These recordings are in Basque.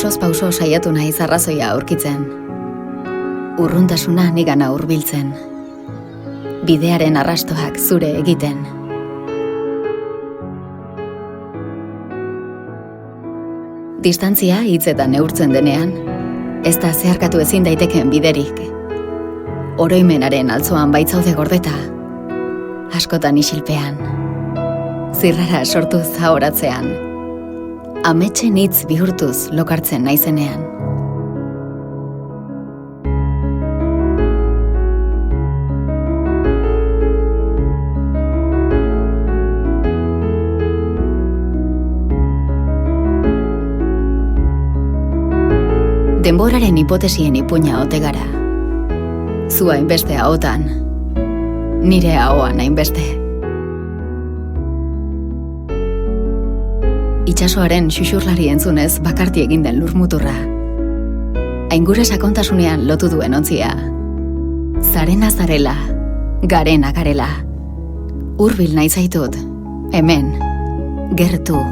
Pausoz pauso saiatu naiz arrazoia aurkitzen. Urruntasuna nigana hurbiltzen. Bidearen arrastoak zure egiten. Distantzia hitzetan neurtzen denean, ez da zeharkatu ezin daiteken biderik. Oroimenaren altzoan baitzaude gordeta, askotan isilpean. Zirrara sortuz ahoratzean, ametsen hitz bihurtuz lokartzen naizenean. Denboraren hipotesien ipuina ote gara. Zu hainbeste ahotan, nire ahoan hainbeste. Itsasoaren xuxurlari entzunez bakarti egin den lurmuturra. Aingure sakontasunean lotu duen ontzia. Zarena zarela, garena garela. Hurbil nahi zaitut, hemen, gertu.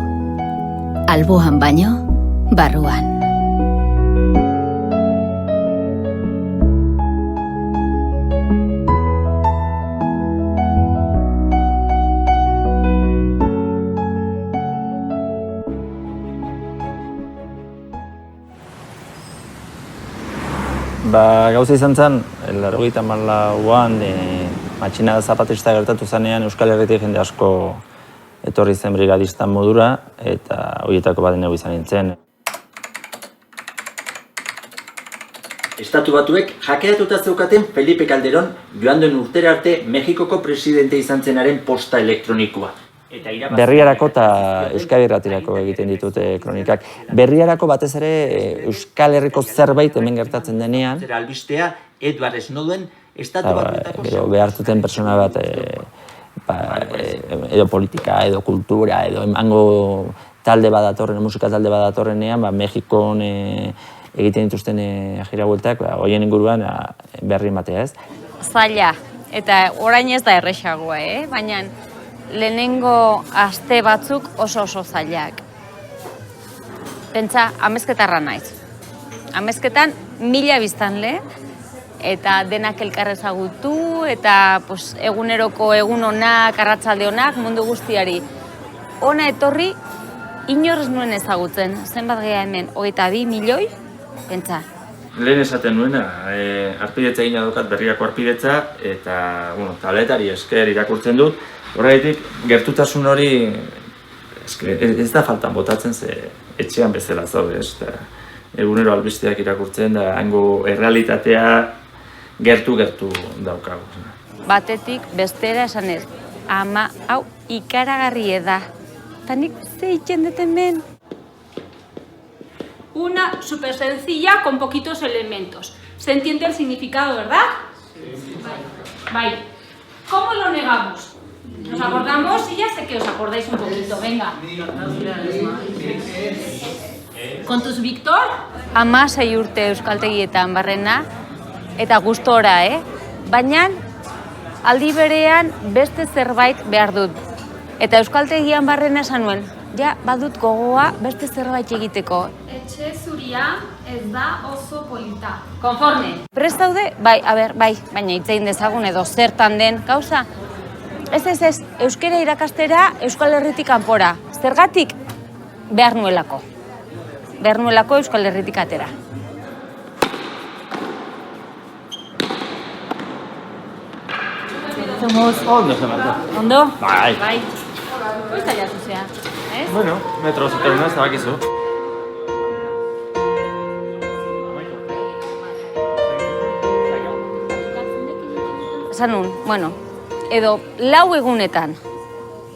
Alboan baino, barruan. Gauza izan zen, 1984an matxinada zapatista gertatu zanean Euskal Herritik jende asko etorri zen brigadistan modura eta horietako baden egu izan nintzen. Estatu Batuek hackeatuta zeukaten Felipe Calderón joan den urtera arte Mexikoko presidente izan zenaren posta elektronikoa. Berriarako eta Euskal Irratirako egiten ditute kronikak. Berriarako batez ere Euskal Herriko zerbait hemen gertatzen denean. Albistea Edward Snowden Estatu Batuetako... Gero behartuten persona bat edo politika, edo kultura, edo emango talde badatorren, musika talde badatorrenean, Mexikon egiten dituzten jira bueltak, horien inguruan berri ematea ez. Zaila, eta orain ez da erresagoa, baina lehenengo aste batzuk oso zailak. Pentsa, amezketarra naiz. Amezketan 1000 biztanle, eta denak elkar ezagutu, eta eguneroko egun onak, arratsalde onak, mundu guztiari. Ona etorri, inorz nuen ezagutzen. Zenbat geha hemen, 22 milioi, pentsa. Lehen esaten nuena, arpidetza egina daukat berriako arpidetza, eta tabletari esker irakurtzen dut. Horregatik, gertutasun hori ez da faltan botatzen, ze etxean bezala zaude, egunero albisteak irakurtzen, da hango errealitatea gertu daukagu. Batetik, bestera esanez, ama, hau, ikaragarri da. Eta nik ze itxen deten ben? Una súper sencilla con poquitos elementos. ¿Se entiende el significado, verdad? Sí. Vale. ¿Cómo lo negamos? Nos acordamos y ya sé que os acordáis un poquito, venga. ¿Kontuz, Víctor? 16 urte euskaltegietan barrena, eta gustora, Baina, aldi berean beste zerbait behar dut. Eta euskaltegian barrena esan nuen, ja, badut gogoa beste zerbait egiteko. Etxe zuria ez da oso polita. Konforme. Prest daude? Bai, baina hitzein dezagun edo zertan den gauza. Ez, euskera irakastera Euskal Herritik kanpora. Zergatik? Behar nuelako. Behar nuelako Euskal Herritik atera. Ondo zen Ondo? Bai. Goiz aliatu zea, ez? Bueno, metro zuteruna ez da bakizu. Esan nun, edo 4 egunetan,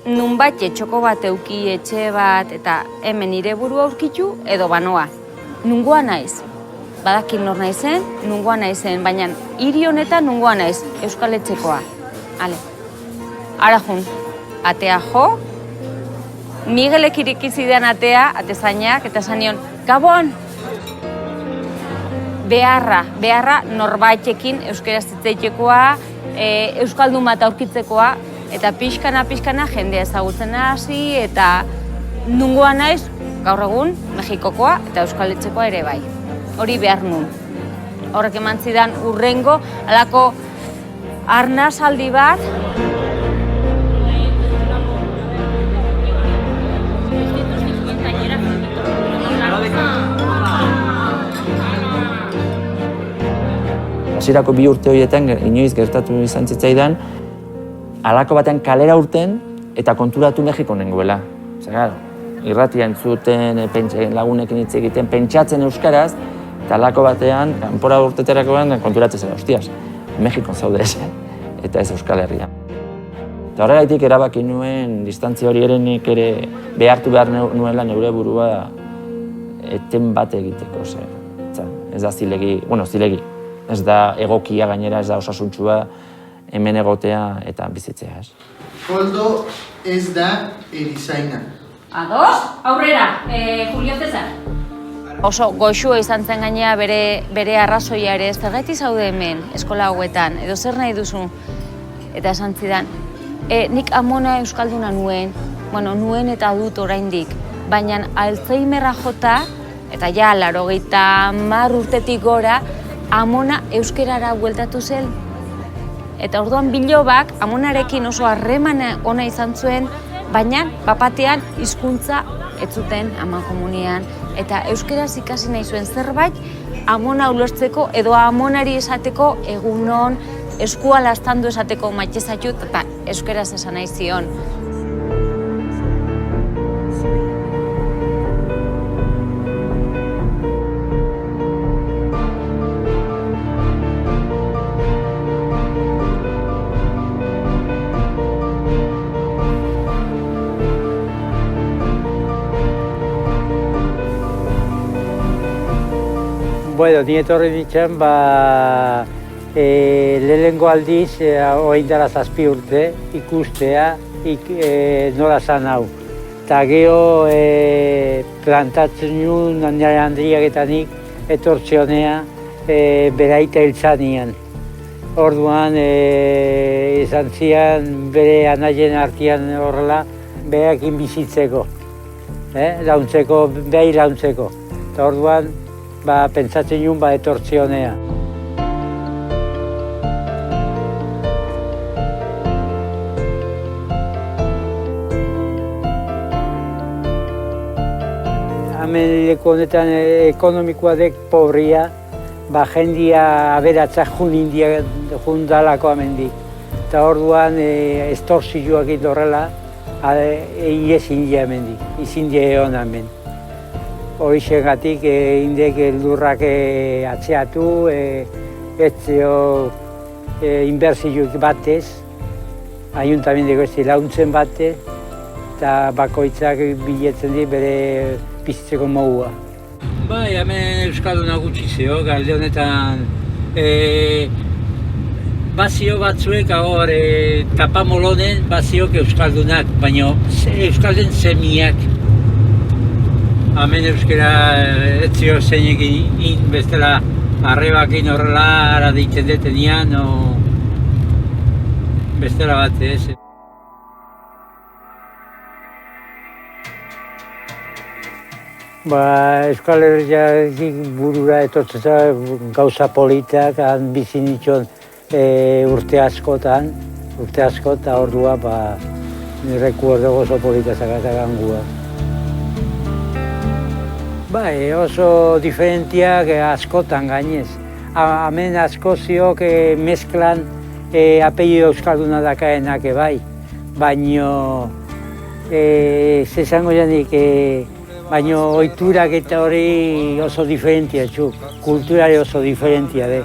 nunbait txoko bat euki etxe bat eta hemen nire burua aurkitu edo banoa. Nungoa naiz. Badakin nor naizen, nungoa naizen, baina hiri honetan nungoa naiz, Euskal Etxekoa. Ale. Ara jun, atea jo, Miguelek irikizidean atea, atezainak, eta esan nion, Gabon! Beharra norbaitekin euskaraz hitzeitekoa, euskaldun bat aurkitzekoa, eta pixkana jendea ezagutzen hasi, eta nungoa naiz, gaur egun, Mexikokoa eta Euskal Etxekoa ere bai. Hori behar nun. Horrek eman zidan urrengo, alako arnasaldi bat. Hasierako 2 urte horietan inoiz gertatu izan zitzaidan, halako batean kalera urten eta konturatu Mexiko nengoela. Irratia entzuten, lagunekin hitz egiten, pentsatzen euskaraz, eta halako batean, kanpora urteterakoan konturatzen zen, hostias, Mexikon zaude ez, eta ez Euskal Herrian. Eta horregaitik erabaki nuen, distantzia hori ere nik ere behartu behar nuela neure burua eten bat egiteko, ez da zilegi, ez da egokia gainera, ez da osasuntsua hemen egotea eta bizitzea, ez. Koldo ez da erizaina. Ados, aurrera, Julio Cesar. Oso goxua izan zen gainea bere arrazoia ere, zergatik zaude hemen eskola hauetan, edo zer nahi duzu. Eta esan zidan, nik amona euskalduna nuen eta dut oraindik, baina Alzheimerra jota, eta ja 80 urtetik gora, amona euskerara bueltatu zen. Eta orduan bilobak amonarekin oso harreman ona izan zuen, baina bapatean hizkuntza ez zuten amankomunean. Eta euskeraz ikasi nahi zuen zerbait, amona ulertzeko edo amonari esateko egunon, eskua lastandu esateko maite zaitut, eta euskeraz esan nahi zion. Bueno, ni etorri nintzen, lehenengo aldiz, orain dela 7 urte, ikustea nola zan hau. Eta gero plantatzen nuen, nire handriak eta nik, etortzionea, beraita hiltzanian. Orduan, izan zian bere anaien artean horrela, berakin bizitzeko, launtzeko, behi launtzeko. Eta orduan, pentsatzen nuen etortzionea. Hemen leku honetan ekonomikoa dek pobria, jendia aberatzak jun dalako amendik. Eta orduan estorzioak indorrela, ezin die amendik, izin die egon hemen. Horixegatik indek lurrak atzeatu, etzeo inbertsioik batez, ayuntamiendeko ez launtzen batez, eta bakoitzak biletzen di bere bizitzeko modua. Bai, hemen euskalduna gutxi zeo, alde honetan bazio batzuek hor tapamolonen baziok euskaldunak, baina euskalden semiak. Hemen euskera etzio zeinekin bestela arrebakin horrela ara deitzen detenian, bestela bat ez. Euskal Herriak burura etortzen gauza politak, han bizi nitxon urte askotan, eta ordua nirekuerdo oso polita zakazakan gua. Oso diferentiak askotan gainez. Hemen asko ziok mezklan apellido euskalduna dakaenak bai. Baina zezango janik, baina ohiturak eta hori oso diferentia txuk. Kulturari oso diferentia de.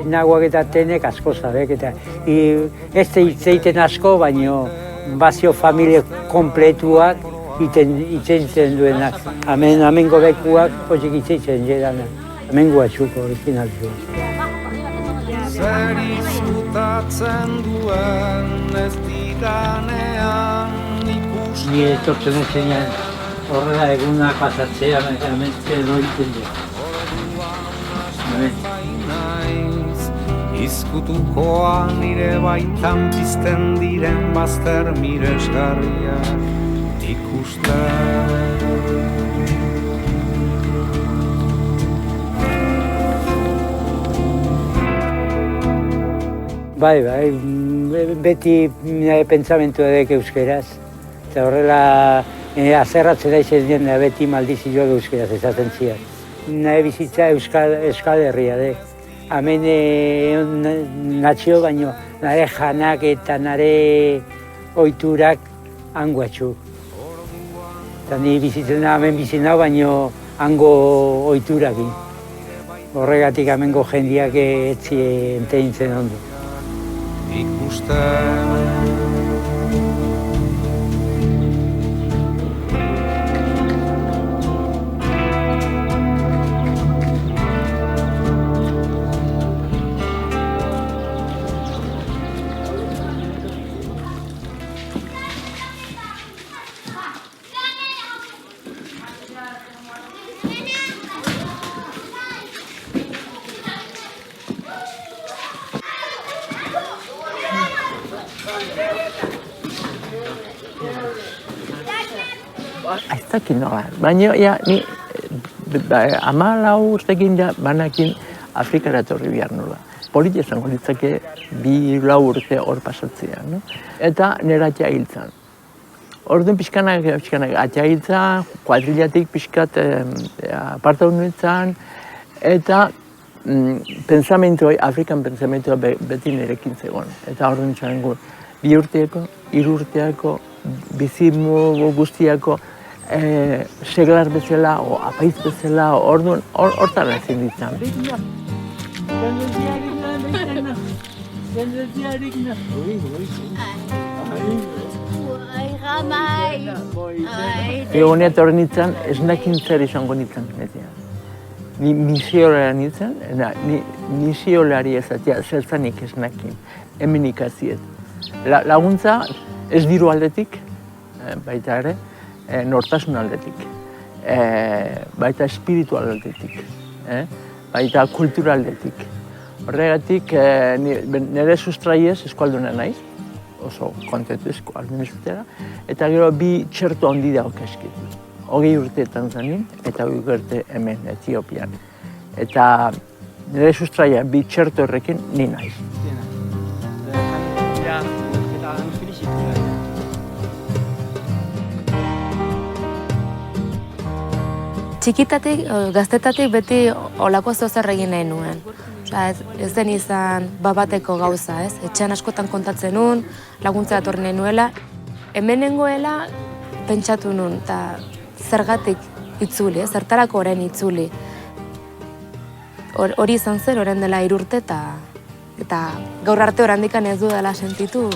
Naguak eta tenek asko zabek eta ez zeiten asko, baina bazio familia kompletuak itzen duenak. Hemengo bekuak horiek itzen jedana. Hemengo atxuk original zuen. Zer izkutatzen duen ez didanean ikusten. Ni etortzen ezenean horrela egunak pasatzea, hemen edo egiten du. Izkutukoa nire baitan pizten diren bazter miresgarriak ikusten. Bai, beti pentsamentu edek euskeraz. Eta horrela azerratzen da izen da beti maldizio euskeraz esaten zian. Nahe bizitza Euskal Herria de. Hemen natxio baino, nare janak eta nare ohiturak hangoatxu. Eta ni bizitzen da hemen bizitzen da baino hango ohiturakin. Horregatik hemengo jendiak etzi enteintzen ondo. Ikusten Aizakin nola, baina ni 14 urtekin banakin Afrikara etorri behar nola. Polita izango litzake 2-4 urte hor pasatzea, no? Eta nera atea hiltzan. Orduan pixkanak atea hiltzan, kuadrillatik pixkat aparta honetan, eta Afrikan pensamentua beti nirekin zegoen. Eta orduan txaren 2 urteako, 3 urteako, bizimu guztiako, seglar bezala, o apaiz bezala, orduan, hortan ezin ditzen. Honea torren nintzen, ez nakin zer izango nintzen. Ni misiolari nintzen, ni misiolari ezatea, zertzanik ez nakin, hemen ikaziet. Laguntza ez diru aldetik, baita ere, nortasun aldetik, baita espiritual aldetik, baita kultura aldetik. Horregatik, nire sustraiez eskualduna naiz, oso kontentu eskualdun izutera, eta gero 2 txerto handi dauk eskit. 20 urte Tanzanin eta 20 urte hemen Etiopian. Eta nire sustraia 2 txerto horrekin ni naiz. Txikitatik, gaztetatik beti olako zer egin nahi nuen. Ez den izan babateko gauza, ez? Etxean askotan kontatzen nuen, laguntza datorri nahi nuela. Hemen nengoela pentsatu nuen, eta zergatik itzuli, zertarako orain itzuli. Hori izan zer, orain dela 3 urte, eta gaur arte orandikan ez du dela sentitu,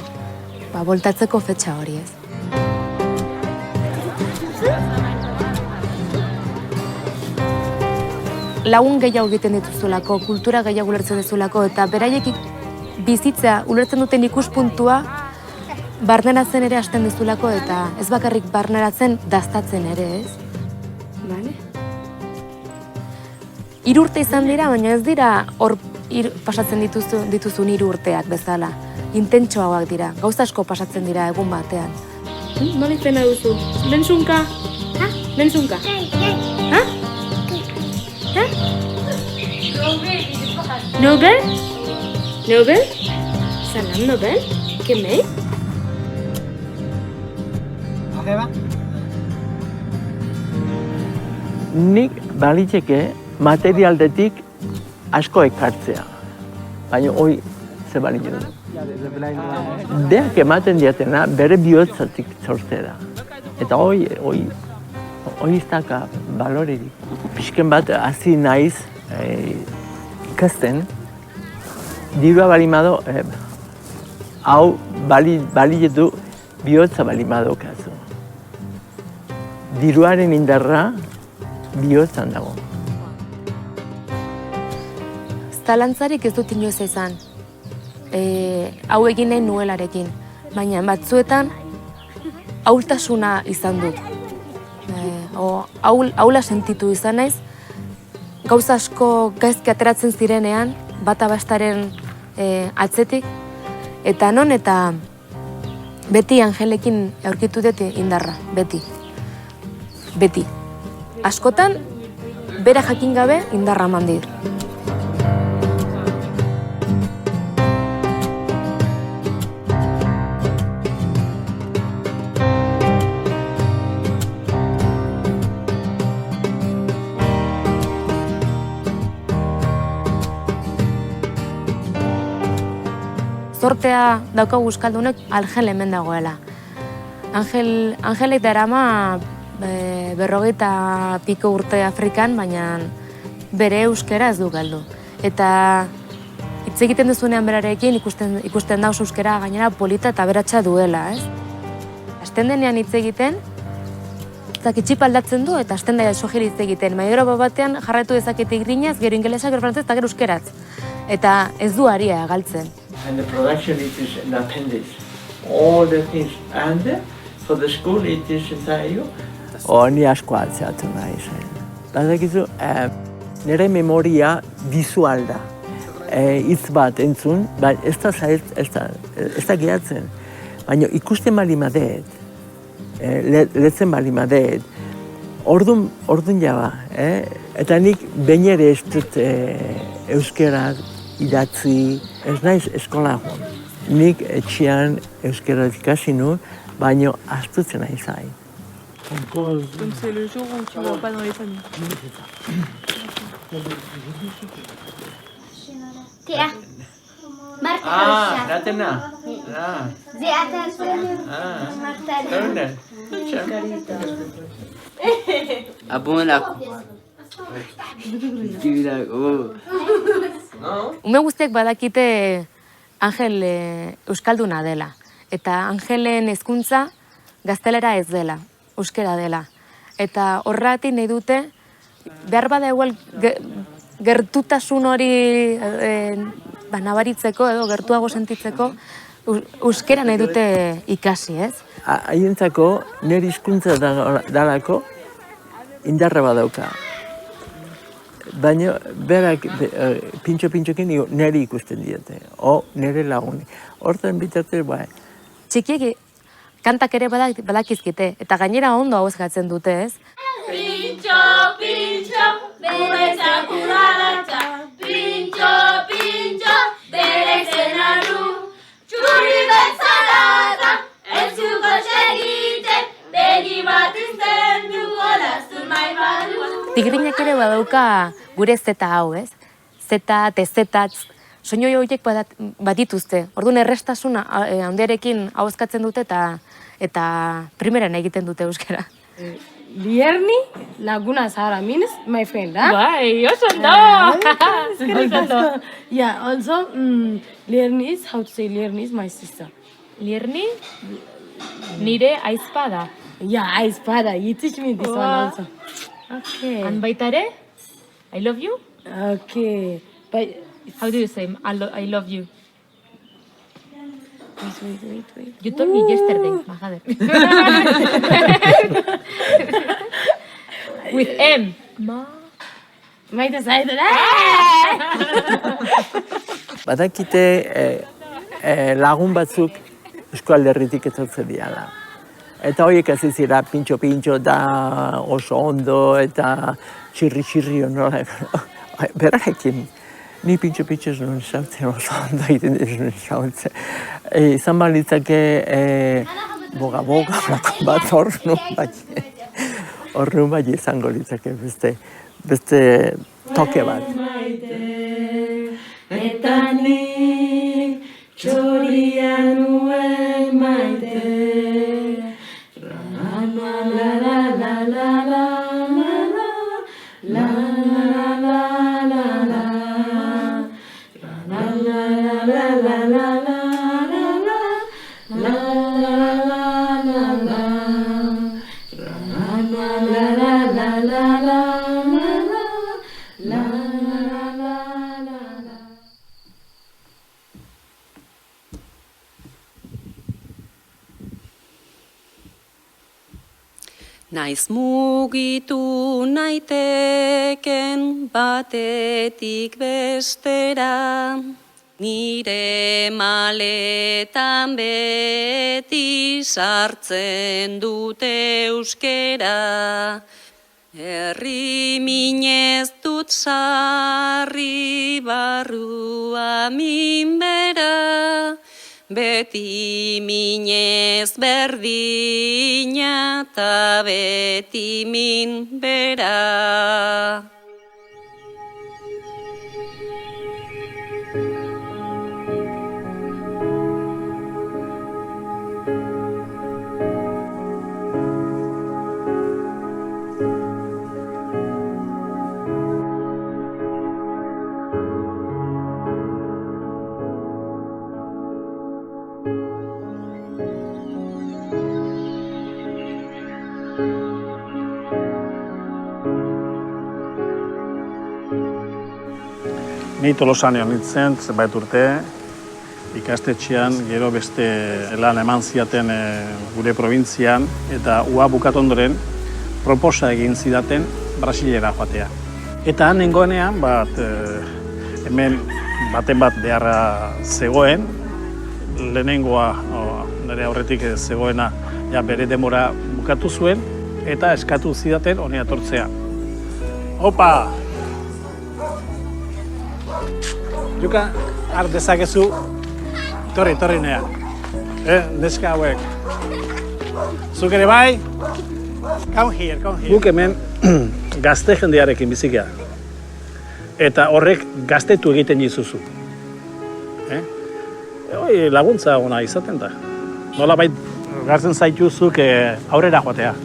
boltatzeko fetxa hori, ez? Lagun gehiago egiten dituzulako, kultura gehiago ulertzen dizulako, eta beraiek bizitza ulertzen duten ikuspuntua barneratzen ere hasten dizulako, eta ez bakarrik barneratzen daztatzen ere, ez? Bale? 3 urte izan dira, baina ez dira hor pasatzen dituzun 3 urteak bezala. Intentsoagoak dira, gauza asko pasatzen dira egun batean. Nola izena duzu? Lenzunka? Lenzunka? Ha? Nobel? Nobel? Salam Nobel? Kemei? Nik baliteke materialdetik asko ekartzea, baina hoi ze baliteke du. Beak ematen diatena bere bihotzatik sortzera. Eta hoi ez daka baloririk. Pixken bat hasi naiz ikasten, dirua balimado, hau balietu bihotza balimado kazu. Diruaren indarra bihotzan dago. Zalantzarik ez dut inoiz izan, hau egin nahi nuelarekin, baina batzuetan ahultasuna izan dut. Ahula sentitu izan naiz, gauza asko gaizki ateratzen zirenean, bata bastaren atzetik, eta non eta beti Angelekin aurkitu dut indarra, beti. Beti. Askotan, bera jakin gabe indarra eman dit. zortea daukagu euskaldunek Angel hemen dagoela. Angelek darama 50 piko urte Afrikan, baina bere euskera ez du galdu. Eta hitz egiten duzunean berarekin ikusten da oso euskera gainera polita eta aberatsa duela, ez? Hasten denean hitz egiten, txip aldatzen du eta hasten da sojeri hitz egiten. Baina batean jarraitu dezakete igrinaz, gero ingelesak, gero frantzez eta gero euskeraz. Eta ez du aria galtzen. And the production it is an appendix. All the things. And for the school it is ensaio. Ni asko altzeatu nahi zen. Badakizu, nire memoria visual da. Hitz bat entzun, ez da gehatzen. Baina ikusten bali madeet, letzen bali madeet, ordun jaba. Eta nik behin ere ez dut euskera idatzi, ez naiz eskola joan. Nik etxean euskera ikasi nuen, baina astutzen nahi zain. Donc c'est le jour où tu ne vas pas dans les familles. Tia, Marta. Ratena. Ume guztiek badakite Angel euskalduna dela. Eta Angelen hezkuntza gaztelera ez dela, euskera dela. Eta horregatik nahi dute, behar bada egual gertutasun hori nabaritzeko edo gertuago sentitzeko, euskera nahi dute ikasi, ez? Haientzako nire hizkuntza dalako indarra badauka. Baina berak pintxo-pintxokin nire ikusten diete, o nire laguni. Horten bitarte, Txikiek kantak ere badakizkite, eta gainera ondo hau gatzen dute, ez? Pintxo, pintxo, guretzak udalatza. Pintxo, pintxo, derek zenadu. Txuri betzalata, ez duko segiten, begi bat izten duko lastur nahi badu. Tigrinak ere badauka gure zeta hau, ez? Zeta, tezetatz, soinu horiek badituzte. Orduan errestasun handiarekin ahozkatzen dute eta primeran egiten dute euskara. Lierni, Laguna Sahara means my friend, huh? Bai, oso ondo! Yeah, also, Lierni is, how to say Lierni is my sister. Lierni, nire aizpada. Yeah, aizpada, you teach me this one also. Okay. And baitare, I love you? Okay. But how do you say I love you? Wait. You told me yesterday, Mahader. With M. Maite zaitu da! Badakite lagun batzuk eskualderritik etortzen diala. Eta horiek azizira pintxo-pintxo da oso ondo eta txirri-txirri nola. Berarekin, ni pintxo-pintxo ez nuen xautzen oso ondo egiten ez nuen xautzen. Izan balitzake boga-boga bat hornu bat izango litzake beste toke bat. Eta nik txoria nuen maite. Naiz mugitu naiteken batetik bestera, nire maletan beti sartzen dute euskera. Herri minez dut sarri barrua minbera, beti minez berdina eta beti minbera. Ni Tolosan egon nintzen, zenbait urte, ikastetxean, gero beste lan eman ziaten gure probintzian, eta ua bukatu ondoren proposa egin zidaten Brasilera joatea. Eta han nengoenean, hemen baten bat beharra zegoen, lehenengoa nire aurretik zegoena bere demora bukatu zuen, eta eskatu zidaten honea etortzea. Opa! Juka, har dezakezu, torri nea. Neska hauek. Zuk ere bai? Come here. Guk hemen gazte jendearekin bizikea. Eta horrek gaztetu egiten dizuzu. Laguntza ona izaten da. Nolabait gartzen zaituzuk aurrera joatea.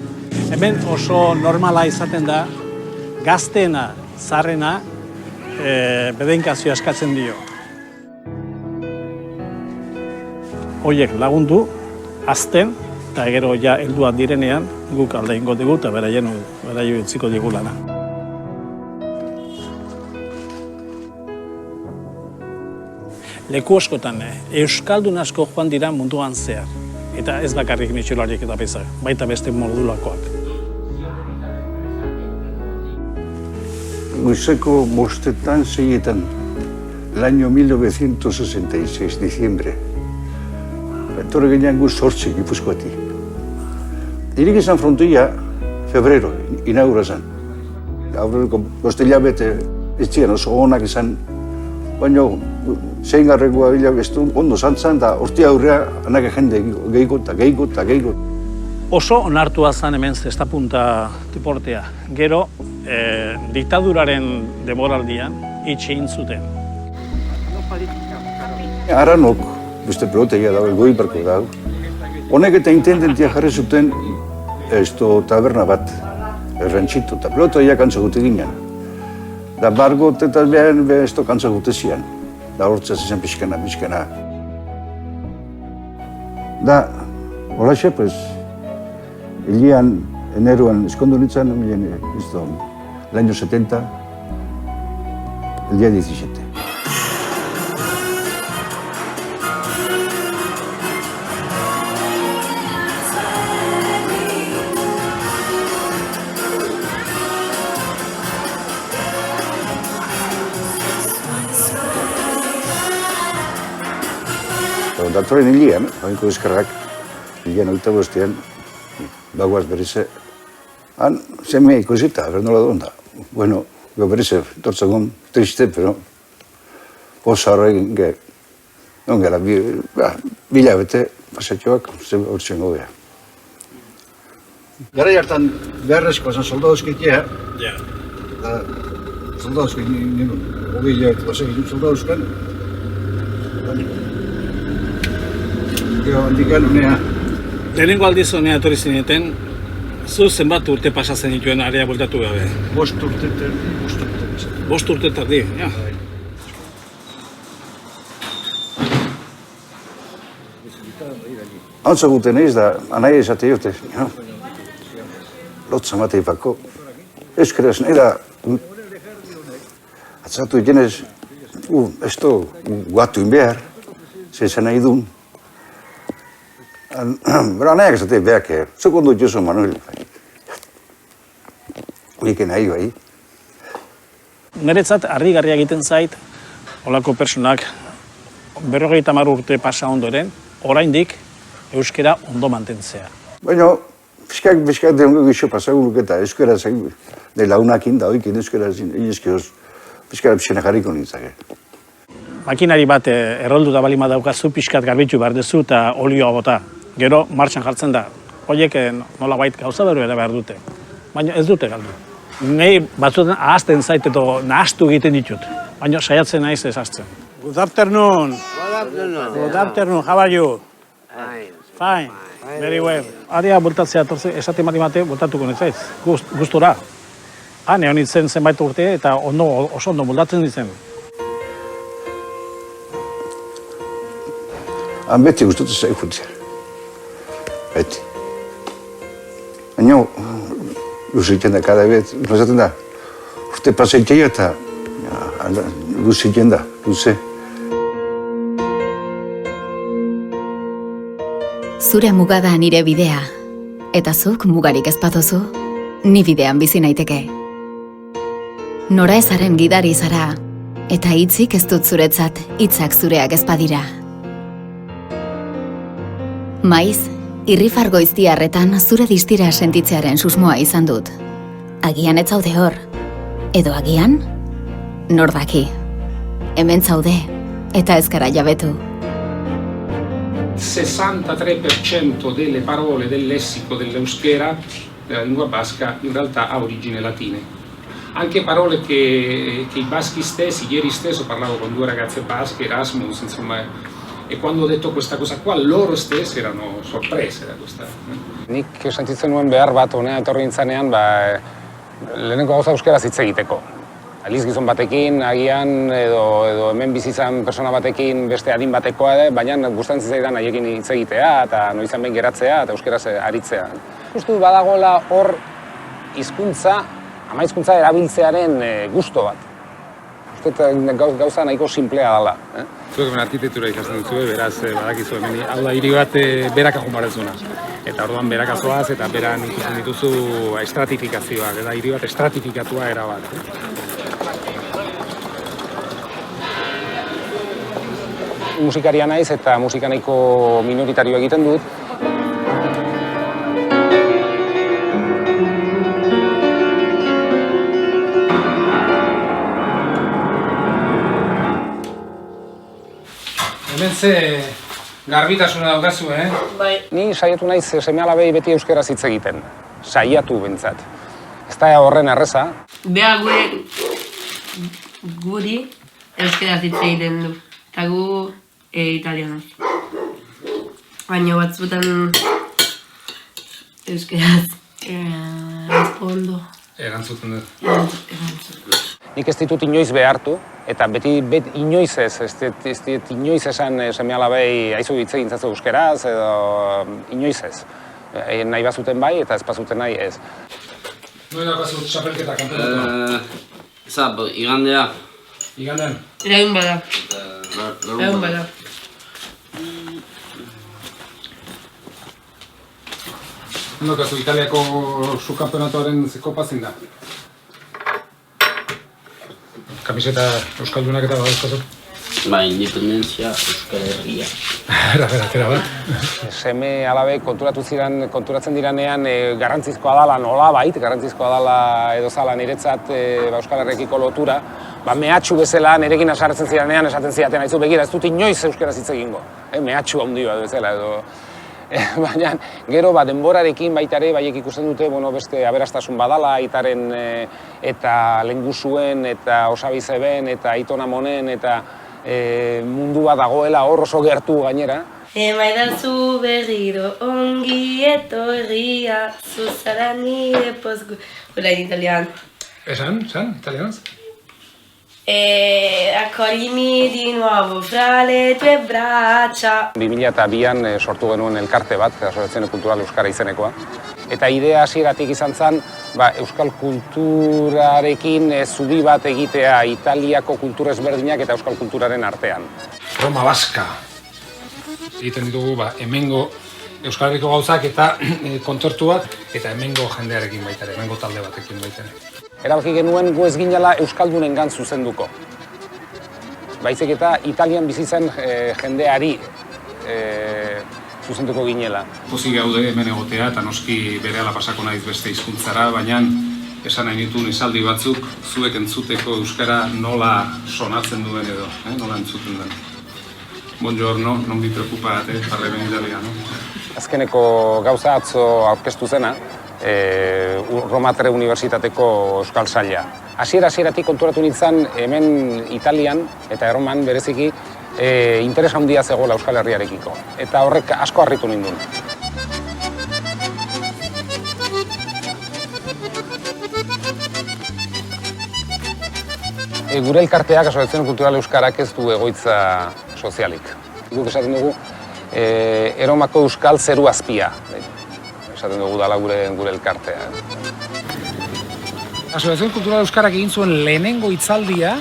Hemen oso normala izaten da, gazteena, zarrena, bedeinkazioa eskatzen dio. Hoiek lagundu, azten, eta gero ja helduak direnean, guk alde ingo dugu eta beraien utziko digu lana. Leku askotan, euskaldun asko joan dira munduan zehar. Eta ez bakarrik mitxolariek eta bezak, baita beste modulakoak. Goizeko 5:06, el año 1966, diciembre. Etorri ginean guz 8 Gipuzkoatik. Irik izan frontoia, febrero, inaugura zen. Aurreko hilabete ez ziren oso onak izan, baina seingarrekoa hilabestu ondo zantzan, da horti aurrea anake jende gehiago. Oso onartua zen hemen zestapunta deportea. Gero, diktaduraren demoraldian itxe egin zuten. Aranok, beste pelotegia dago, goi barko dago. Honek eta intendentia jarri zuten taberna bat, errantxito, eta pelotegia kantza gute ginen. Da bargot eta behan kantza gute zian. Da hortzaz izan pixkana. Da, holaxe, pues, hilian, eneroan eskondu nintzen, el año 70, el día 17. Datorren hilian, hainko eskarrak, hilian oita bostean, bagoaz berrize, han semea ikusita, bernola donda. Bueno, berrize, tortzagun, triste, pero posa horregin ge, non gara, bilabete pasatxoak, hortzen gobea. Gara jartan beharrezkoa zen soldaduzkitea, soldaduzkik, hogei hilabete pasakit soldaduzkan, lehenengo aldiz honea etorri zineten, zu zenbat urte pasatzen dituen area bueltatu gabe? 5 urte terdi. 5 urte terdi, ja. Hantza guten eiz da, anai esate jote, lotza matei pako. Euskaraz nahi da, atzatu jenez, esto guatu inbehar, zeizan nahi duen. Bera nahiak esate behak, sekundu Josu Manuel. Liken nahi bai. Niretzat harrigarria egiten zait, holako personak 50 urte pasa ondoren, oraindik euskara ondo mantentzea. Baina, fiskak dengo gixo pasagunuk eta euskara zain, de launakin da oiken euskara zin, egizkioz, fiskara pixena jarriko nintzake. Makinari bat errolduta balima daukazu, pixkat garbitu behar dezu eta olioa bota. Gero, martxan jartzen da. Horiek nolabait gauza behar dute. Baina ez dute galdu. Nei batzuetan ahazten zait eta nahastu egiten ditut. Baina saiatzen naiz ez ahazten. Good afternoon. Good afternoon. How are you? Fine. Very well. Aria bultatzea esate mate bultatuko nitzaiz. Gustura. Han egon nintzen zenbait urte eta oso ondo bultatzen ditzen. Han beti gustatu zaikutzea. Beti. Baina, luzitzen da kada bet, pasatzen da, urte pasaitea eta luze jenda, luze. Zure muga da nire bidea, eta zuk mugarik ez baduzu, ni bidean bizi naiteke. Nora ezaren gidari zara, eta hitzik ez dut zuretzat, hitzak zureak ez badira. Maiz, irrifar goiztiarretan zure distira sentitzearen susmoa izan dut. Agian ez zaude hor, edo agian, nor daki. Hemen zaude, eta ez gara jabetu. 63% delle parole del lessico dell'euskera, della lingua basca, in realtà ha origini latine. Anche parole che i baschi stessi, ieri stesso parlavo con 2 ragazze basche, Erasmus, insomma, e quando ho detto questa cosa qua, loro stesse erano sorprese da questa. Nik sentitzen nuen behar bat honea etorri nintzanean, lehenengo gauza euskeraz hitz egiteko. Aliz gizon batekin, agian, edo hemen bizitzan persona batekin beste adin batekoa, baina gustatzen zitzaidan haiekin hitz egitea, eta noizan behin geratzea, eta euskeraz aritzea. Justu badagoela hor hizkuntza, ama hizkuntza erabiltzearen gusto bat. Uste gauza nahiko simplea dela. Zuek hemen arkitektura ikasten duzue, beraz badakizu hemen, hau da hiri bat beraka jumarezuna. Eta orduan berakazoaz eta beran ikusten dituzu estratifikazioak, eta hiri bat estratifikatua erabat. Musikaria naiz eta musika nahiko minoritario egiten dut. Hemen ze garbitasuna daukazu, Bai. Ni saiatu naiz seme-alabei beti euskeraz hitz egiten. Saiatu bentsat. Ez da horren erreza. Beha guri euskeraz hitz egiten du. Eta gu italianoz. Baina batzutan euskeraz ondo. Erantzuten dut. Nik ez ditut inoiz behartu, eta beti inoiz ez dit inoiz esan seme-alabei aizu hitz egin zatzu euskeraz, edo inoiz ez. Nahi bazuten bai, eta ez bazuten nahi ez. Noen daukazu txapelketa kanpenatua? Igandea. Igandean? Egun bada. Egun bada. Daukazu Italiako subkanpenatuaren kopa zein da? Kamiseta euskaldunak eta badauzkazu? Independentzia Euskal Herria. Atera bat. Seme-alabek konturatzen diranean garrantzizkoa dela nolabait, garrantzizkoa dela edo zala niretzat Euskal Herriekiko lotura, mehatxu bezala nirekin asartzen ziranean esaten zidaten, haizu begira, ez dut inoiz euskeraz hitz egingo. Mehatxu handia bezala edo. Baina gero denborarekin baita ere baiek ikusten dute beste aberastasun badala aitaren eta lehengusuen eta osabizeben eta aitona monen eta mundua dagoela hor oso gertu gainera. Emaidazu berriro ongi etorria zuzara nire pozgu... Hola, in italiano. Esan, italianoz? Accoglimi di nuovo fra le tue braccia. 2002an sortu genuen elkarte bat, Asoziazio Kultural Euskara izenekoa. Eta idea hasieratik izan zen, euskal kulturarekin zubi bat egitea Italiako kultura ezberdinak eta euskal kulturaren artean. Roma Baska. Egiten ditugu hemengo Euskal Herriko gauzak eta kontzertuak eta hemengo jendearekin baita ere, hemengo talde batekin baita ere. Erabaki genuen gu ez ginela euskaldunengan zuzenduko. Baizik eta Italian bizitzen jendeari zuzenduko ginela. Pozik gaude hemen egotea eta noski berehala pasako naiz beste hizkuntzara, baina esan nahi nituen esaldi batzuk zuek entzuteko euskara nola sonatzen duen edo, nola entzuten den. Buongiorno, non vi preoccupate, parleremo in italiano. Azkeneko gauza atzo aurkeztu zena, Roma III Unibertsitateko Euskal Saila. Hasieratik konturatu nintzen hemen Italian eta Erroman bereziki interes handia zegoela Euskal Herriarekiko. Eta horrek asko harritu ninduen. Gure elkarteak, Asoziazio Kultural Euskarak ez du egoitza sozialik. Guk esaten dugu, Erromako Euskal zeru azpia. Esaten dugu dala gure elkartea. Asoziazio Kultural Euskarak egin zuen lehenengo hitzaldia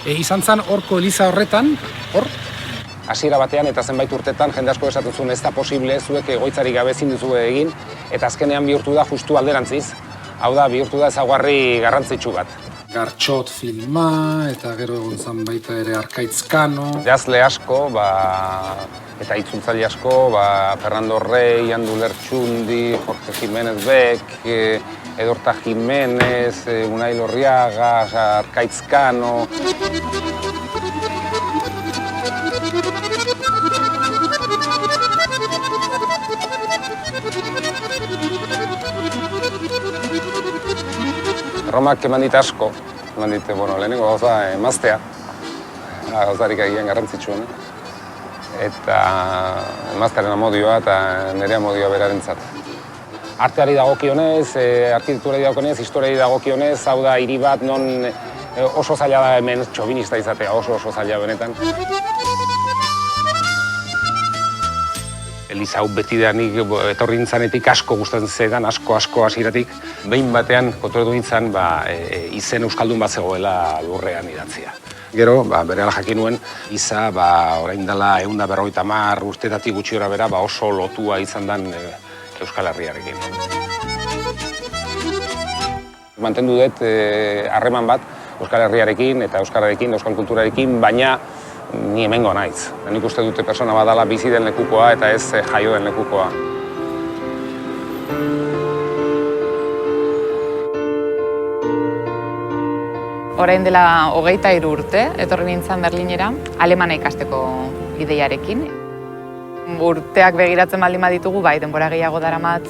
Izan zen horko eliza horretan, hor, hasiera batean eta zenbait urtetan jende asko esaten zuen ez da posible, zuek egoitzarik gabe ezin duzu egin, eta azkenean bihurtu da justu alderantziz. Hau da, bihurtu da ezaugarri garrantzitsu bat. Gartxot filma, eta gero egon zen baita ere Arkaitzkano. Idazle asko, eta itzultzaile asko, Fernando Rey, Andu Lertxundi, Jorge Jiménez Beck, Edorta Jiménez, Unai Lorriaga, Arkaitzkano. Romak eman dit asko, eman dit, lehenengo gauza emaztea, gauzarik agian garrantzitsuena. Eta emaztearen amodioa eta nire amodioa berarentzat. Arteari dagokionez, arkitekturari dagokionez, historiari dagokionez, hau da hiri bat non oso zaila da hemen txobinista izatea, oso zaila benetan. Eliza hau betidanik etorri nintzanetik asko gustatzen zaidan, asko hasieratik. Behin batean konturatu nintzen izen euskaldun bat zegoela lurrean idatzia. Gero, berehala jakin nuen, Iza orain dela 150 urtetatik gutxi gora bera oso lotua izan den Euskal Herriarekin. Mantendu dut harreman bat Euskal Herriarekin eta Euskararekin, Euskal kulturarekin, baina ni hemengo naiz. Nik uste dute persona badala bizi den lekukoa eta ez jaio den lekukoa. Orain dela 23 urte, etorri nintzen Berlinera, alemana ikasteko ideiarekin. Urteak begiratzen baldin baditugu, denbora gehiago daramat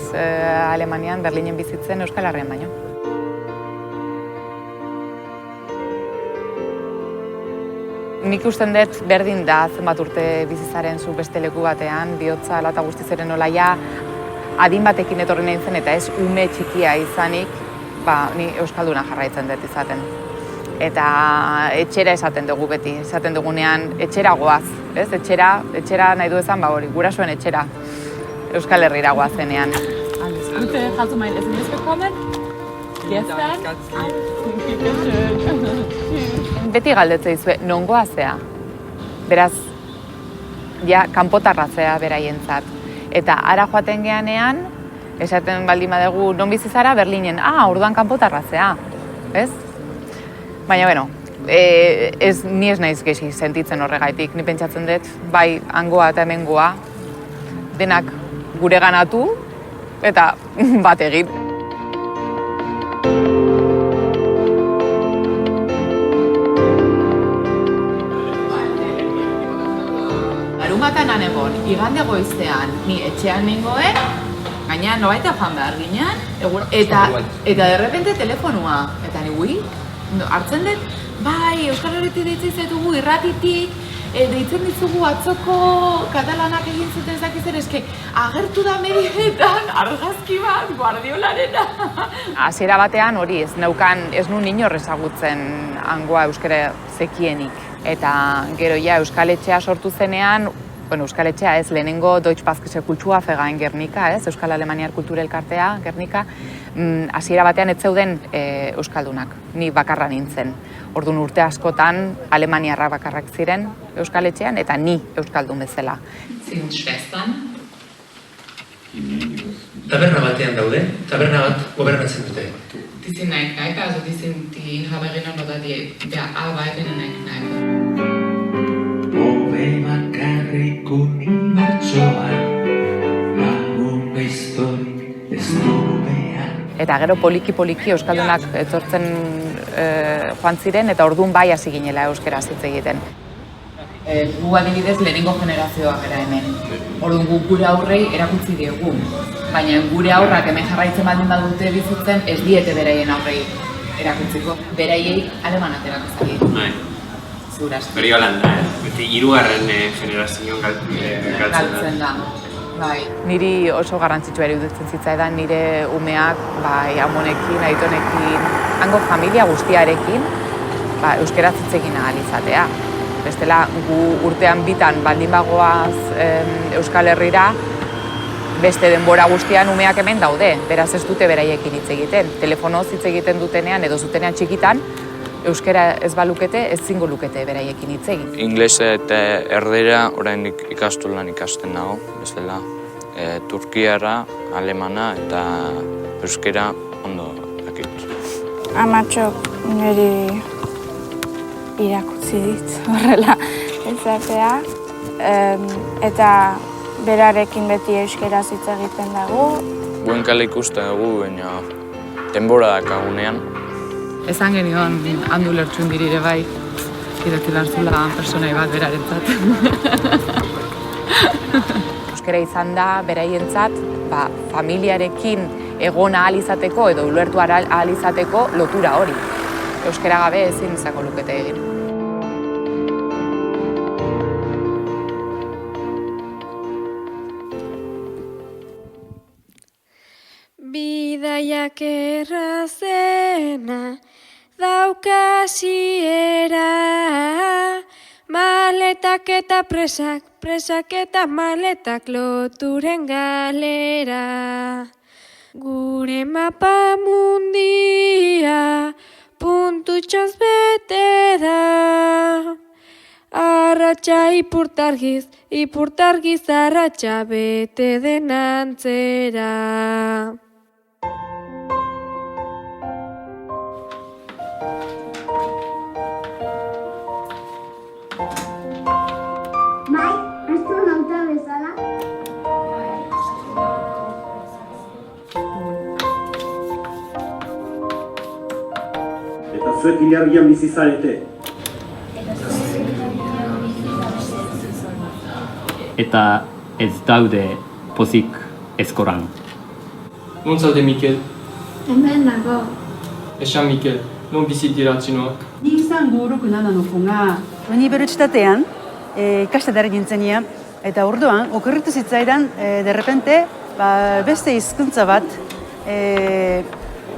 Alemanian, Berlinen bizitzen Euskal Herrian baino. Nik usten dut berdin da zenbat urte bizizaren zu beste leku batean, bihotza ala eta guztizeren olaia adin batekin etorri nintzen eta ez ume txikia izanik, ni Euskalduna jarraitzen dut izaten. Eta etxera esaten dugu beti, esaten dugunean etxera goaz, ez? Etxera nahi du ezan, gurasoen etxera, Euskal Herrira goazenean. Alles Gute, hast du mein SMS bekommen? Gestern? Beti galdetzen dizue, non goazea? Beraz, kanpotarra zea beraientzat. Eta ara joaten geanean, esaten baldin badugu non bizi zara Berlinen, orduan kanpotarra zea, ez? Baina, ni ez naiz gezi sentitzen horregaitik. Ni pentsatzen dut, bai hangoa eta hemengoa, denak gure ganatu eta bat egin. Larunbatan egon, igande goizean, ni etxean nengoen, gaina nobaita joan behar ginen, eta derrepente telefonua, eta ni hartzen dut, bai, Euskal Herritik deitzen zaitugu irratitik, deitzen dizugu atzoko katalanak egin zuten zakizen, eske agertu da medietan argazki bat Guardiolarena. Hasiera batean hori ez nun inor ezagutzen hangoa euskara zekienik. Eta gero Euskal Etxea sortu zenean, Euskal Etxea ez lehenengo Deutsch-Baskische Kulturverein in Gernika, Euskal Alemaniar Kulturelkartea Gernika, hasiera batean ez zeuden euskaldunak, ni bakarra nintzen. Orduan urte askotan alemaniarrak bakarrak ziren Euskal Etxean eta ni euskaldun bezala. Sind Schwestern? Taberna batean daude, taberna bat gobernatzen dute. Die sind eine Kneipe, also die sind die Inhaberinnen oder der arbeiten in einer Kneipe. Hobe bakarrik unibertsoan, lagun beiztorik ez du behar. Eta gero poliki-poliki euskaldunak etortzen joan ziren eta orduan bai hasi ginela euskaraz hitz egiten. Gu adibidez lehenengo generazioa gara hemen. Orduan gure aurrei erakutsi diegu. Baina gure aurrak hemen jarraitzen baldin badute bizitzen ez diete beraien aurrei erakutziko. Beraiei alemanak erakutsi. Zuraz. Hori holan da, beti hirugarren generazioan galtzen da. Niri oso garrantzitsua iruditzen zitzaidan nire umeak amonekin, aitonekin, hango familia guztiarekin euskaraz hitz egin ahal izatea. Bestela gu urtean bitan baldin bagoaz Euskal Herrira, beste denbora guztian umeak hemen daude, beraz ez dute beraiekin hitz egiten. Telefonoz hitz egiten dutenean edo zutenean txikitan, euskara ez balukete, ezingo lukete beraiekin hitz egin. Inglesa eta erdera oraindik ikastolan ikasten nago, bezala. Turkiara, alemana eta euskara ondo dakit. Amatxok niri irakutsi dit horrela ezatea, eta berarekin beti euskaraz hitz egiten dago. Goenkale ikusten dugu, baina denbora dakagunean. Esan genion handu lertxun dirire bai, irati lartzula personai bat berarentzat. Euskara izan da, beraientzat, familiarekin egon ahal izateko edo ulertu ahal izateko lotura hori. Euskara gabe ezin izango lukete egin. Bidaiak errazena daukasiera, maletak eta presak eta maletak loturen galera. Gure mapa mundia puntutxoz bete da, arratxa ipurtargiz arratxa bete den antzera. Astronauta bezala. Eta zuek ilargian bizi zarete. Eta ez daude pozik eskoran. Non zaude Mikel? Hemen nago. Esan Mikel, non bizi dira txinoak? Ni izan guruko lana nukunga. Unibertsitatean ikastetar gintzenia, eta orduan, okurritu zitzaidan, derrepente, beste hizkuntza bat,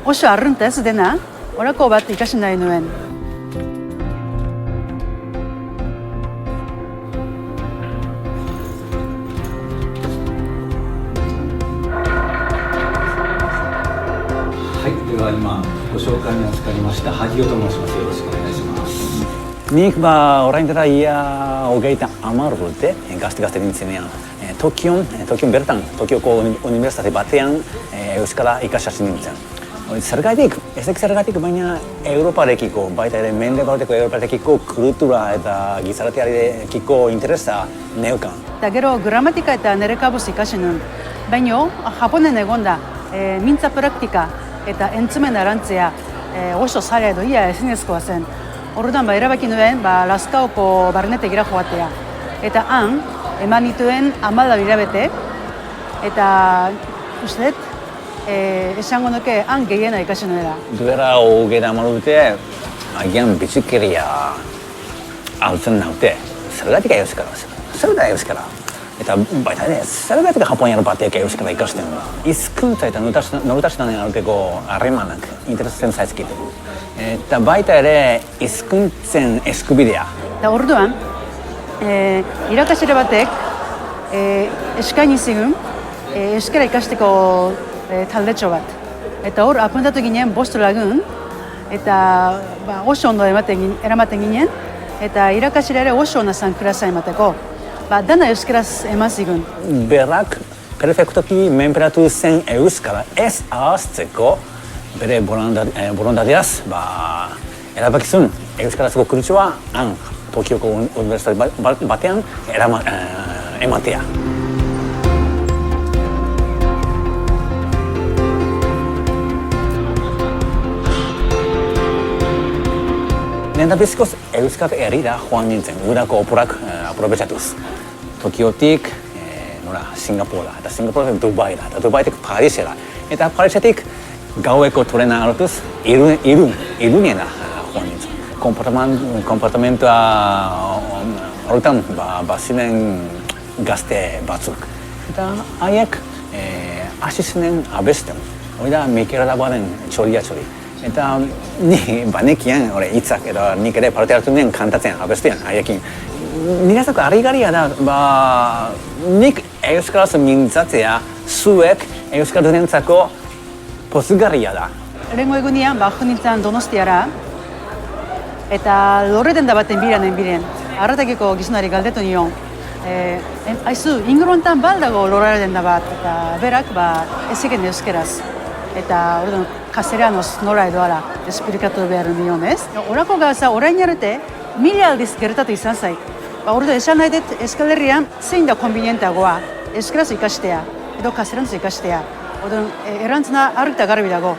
oso arrunta ez dena, horako bat ikasen nahi nuen.はい、では今ご紹介に預かりました萩尾と申します。よろしくお願いします。Nik orain dela ia 30 urte gazte nintzenean. Tokion bertan, Tokioko unibertsitate batean euskara ikasi nintzen. Zergatik, ez dakit zergatik, baina Europarekiko, baita ere mendebaldeko Europarekiko kultura eta gizartearekiko interesa neukan. Eta gero gramatika eta nire kabuz ikasi nuen. Baina Japonen egonda, mintza praktika eta entzumen arantzea oso zarea edo ia ezinezkoa zen. Orduan erabaki nuen Lazkaoko barnetegira joatea. Eta han, eman nituen 14 hilabete, eta uste dut, esango nuke han gehiena ikasi nuela. Duela 30 urte, agian bitxikeria altzen naute. Zergatik euskara? Zer da euskara? Eta baita ere, zergatik japoniar batek euskara ikasten du? Hizkuntza eta nortasunen arteko harremanak interesatzen zaizkit. Eta baita ere hizkuntzen eskubidea. Eta orduan, irakasle batek eskaini zigun euskara ikasteko taldetxo bat. Eta hor apuntatu ginen 5 lagun, eta oso ondo eramaten ginen, eta irakasle ere oso ona zen klasa emateko. Dana euskaraz eman zigun. Berak perfektoki menperatu zen euskara ez ahazteko bere borondateaz erabakizun euskarazko kurtsua han Tokioko unibertsitate batean ematea. Lehendabizikoz euskal herrira joan nintzen, gurako opurak aprobetxatuz. Tokiotik Singapura, eta Singapuratik Dubaira, eta Dubaitik Parisera. Eta Parisetik gaueko trena hartuz Iruniena joan nintzen. Komportamentua horretan baziren gazte batzuk. Eta haiek hasi zinen abesten. Hori da Mikel Aragoaren Txoria Txori. Eta ni banekian hitzak edo nik ere parte hartu nien kantatzen abestean haiekin. Niretzako harrigarria da, nik euskaraz mintzatzea zuek euskaldurentzako pozgarria da. Lehengo egunean, jo nintzen Donostiara, Eta lorreten da baten biren. Arratakiko gizonari galdetu nion. Aizu, inguruantan baldago lorraren da bat, eta berak eziken euskeraz. Eta kaserianoz nola edoala esplikatu behar nion, ez? Horako gauza, orain arte, 1000 aldiz gertatu izan zait. Orduan, esan nahi dut Euskal Herrian zein da konbinientagoa, euskeraz ikastea, edo kaseranoz ikastea. Orduan, erantzuna argi eta garbi dago.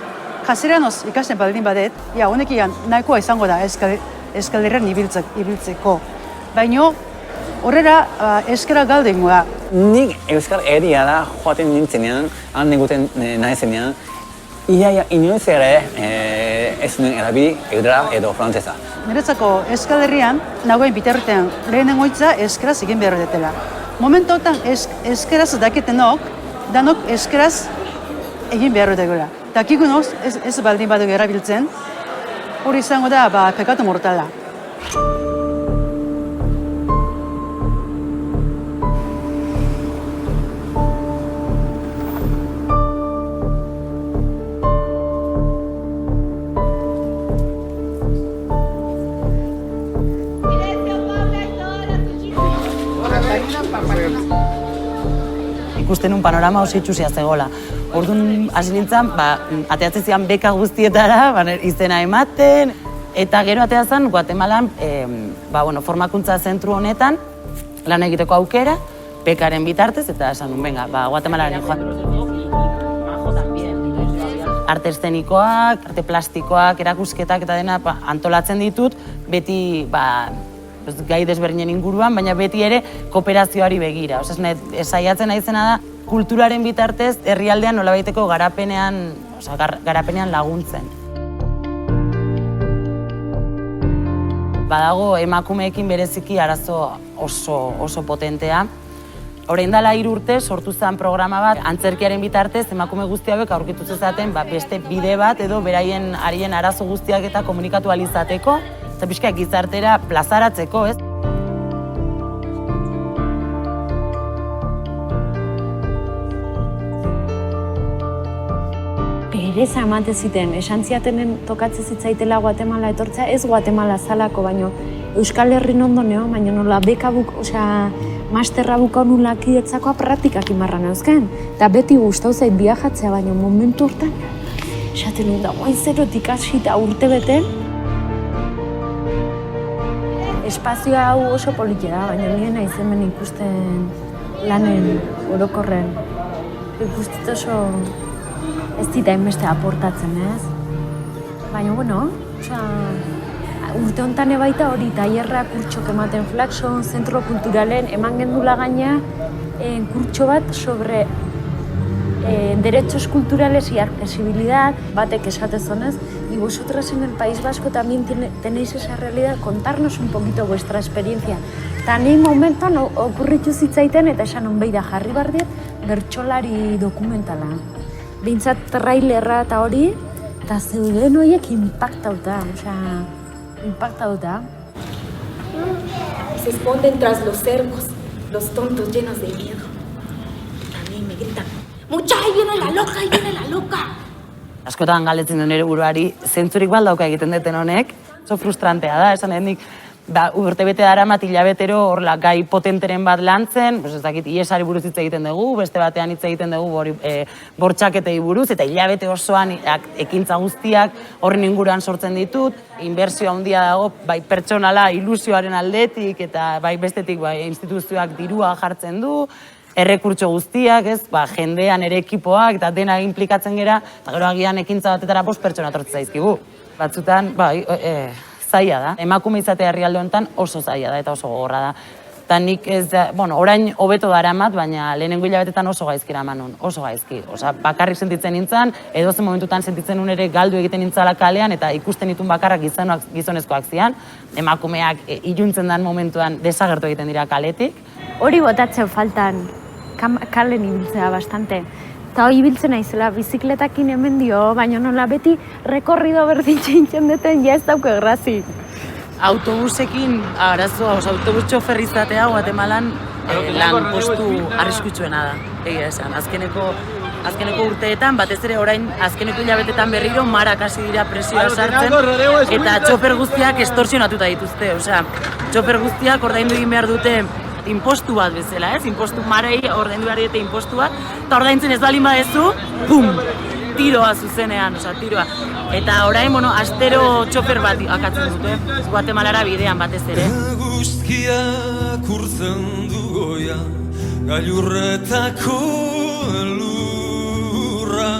Kaseranoz ikasten baldin badet, honekian nahikoa izango da Euskal Herrian ibiltzeko. Baina, horrela euskara galdengo da. Nik Euskal Herriara joaten nintzenean, han neguten nahizenean, ia inoiz ere ez nuen erabili euskara edo frantzesa. Niretzako Euskal Herrian, nagoen bitartean lehenen goitza euskaraz egin behar detela. Momentotan euskaraz dakitenok, danok euskaraz egin behar dugula. Dakikunoz ez baldin baduk erabiltzen, hori izango da pekatu mortala. Ikusten un panorama oso itxusia zegoela. Orduan hasi nintzen, ateatzen zian beka guztietara, izena ematen, eta gero atea zen Guatemalan formakuntza zentru honetan lan egiteko aukera, bekaren bitartez, eta esan nun, Guatemalaren joan. Arte eszenikoak, arte plastikoak, erakusketak eta dena antolatzen ditut, beti gai desberdinen inguruan, baina beti ere kooperazioari begira. Saiatzen naizena da, kulturaren bitartez herrialdean nolabaiteko garapenean laguntzen. Badago emakumeekin bereziki arazo oso potentea. Orain dela 3 urte sortu zen programa bat, antzerkiaren bitartez emakume guzti hauek aurkitu zezaten beste bide bat edo beraien arien arazo guztiak eta komunikatu ahal izateko, eta pixka gizartera plazaratzeko, ez? Pereza ematen ziten, esan ziatenen tokatzen zitzaitela Guatemala etortzea, ez Guatemala zalako, baino Euskal Herrin ondo neo, baina nola masterra buka nula kidetzakoa praktikak imarra neuzken. Eta beti gustau zait viajatzea, baina momentu hortan, esaten dut da, guain zerotik hasita urte bete. Espazioa hau oso politia da, baina nire nahi hemen ikusten lanen orokorren. Ikustit oso ez dita enbeste aportatzen, ez? Baina, urte honetan ebaita hori tailerra kurtsok ematen Flaxon, zentro kulturalen, eman gendula gaina kurtso bat sobre derechos culturales y accesibilidad, batek esatezonez, y vosotras en el País Vasco también tenéis esa realidad, contarnos un poquito vuestra experiencia. Eta nahi momentan okurritu zitzaiten eta esan onbeida jarri bardiet bertsolari dokumentala. Bintzat trailerra eta hori, eta zeuden horiek impactauta, impactauta. Se esconden tras los cercos, los tontos llenos de miedo. También me gritan, ¡mucha, ahí viene la loca, ahí viene la loca! Askotan galdetzen duen ere buruari, zentzurik baldauka egiten duten honek, oso frustrantea da, esan edik, urte bete daramat hilabetero horrela gai potenteren bat lantzen, ez dakit, iesari buruz hitz egiten dugu, beste batean hitz egiten dugu bortxaketei buruz, eta hilabete osoan ekintza guztiak horren inguruan sortzen ditut, inbertsio handia dago, bai pertsonala ilusioaren aldetik, eta bai bestetik instituzioak dirua jartzen du, errekurtso guztiak, jendean ere ekipoak, eta dena implikatzen gera, eta gero agian ekintza batetara 5 pertsona tortzen zaizkigu. Batzutan, zaila da. Emakume izatea herrialde honetan oso zaila da eta oso gogorra da. Eta nik orain hobeto daramat, baina lehenengo hilabetetan oso gaizki eraman, oso gaizki. Bakarrik sentitzen nintzen, edozen momentutan sentitzen nun ere galdu egiten nintzala kalean, eta ikusten ditun bakarrak gizonezkoak zian, emakumeak iluntzen den momentuan desagertu egiten dira kaletik. Hori botatzen faltan, kalen ibiltzea bastante. Eta hori ibiltzen naizela, bizikletakin hemen dio, baina nola beti rekorrido berdintxeintzen duten, ez dauke grazi. Autobusekin arazoa, autobus txofer izatea Guatemalan lan postu arriskutsuena da, egia esan. Azkeneko azkeneko urteetan, batez ere orain azkeneko hilabetetan berriro marak hasi dira presioa sartzen, eta txofer guztiak estorsionatuta dituzte, osea, txofer guztiak ordaindu egin behar dute impostu bat bezala, ez? Impostu marei ordaindu behar dute impostu bat, eta ordaintzen ez baldin badezu, pum! Tiroa zuzenean, osea, tiroa. Eta orain, astero txofer bat akatzen dute, Guatemalara bidean batez ere. Guztiak urtzen du goia, gailurretako lurra.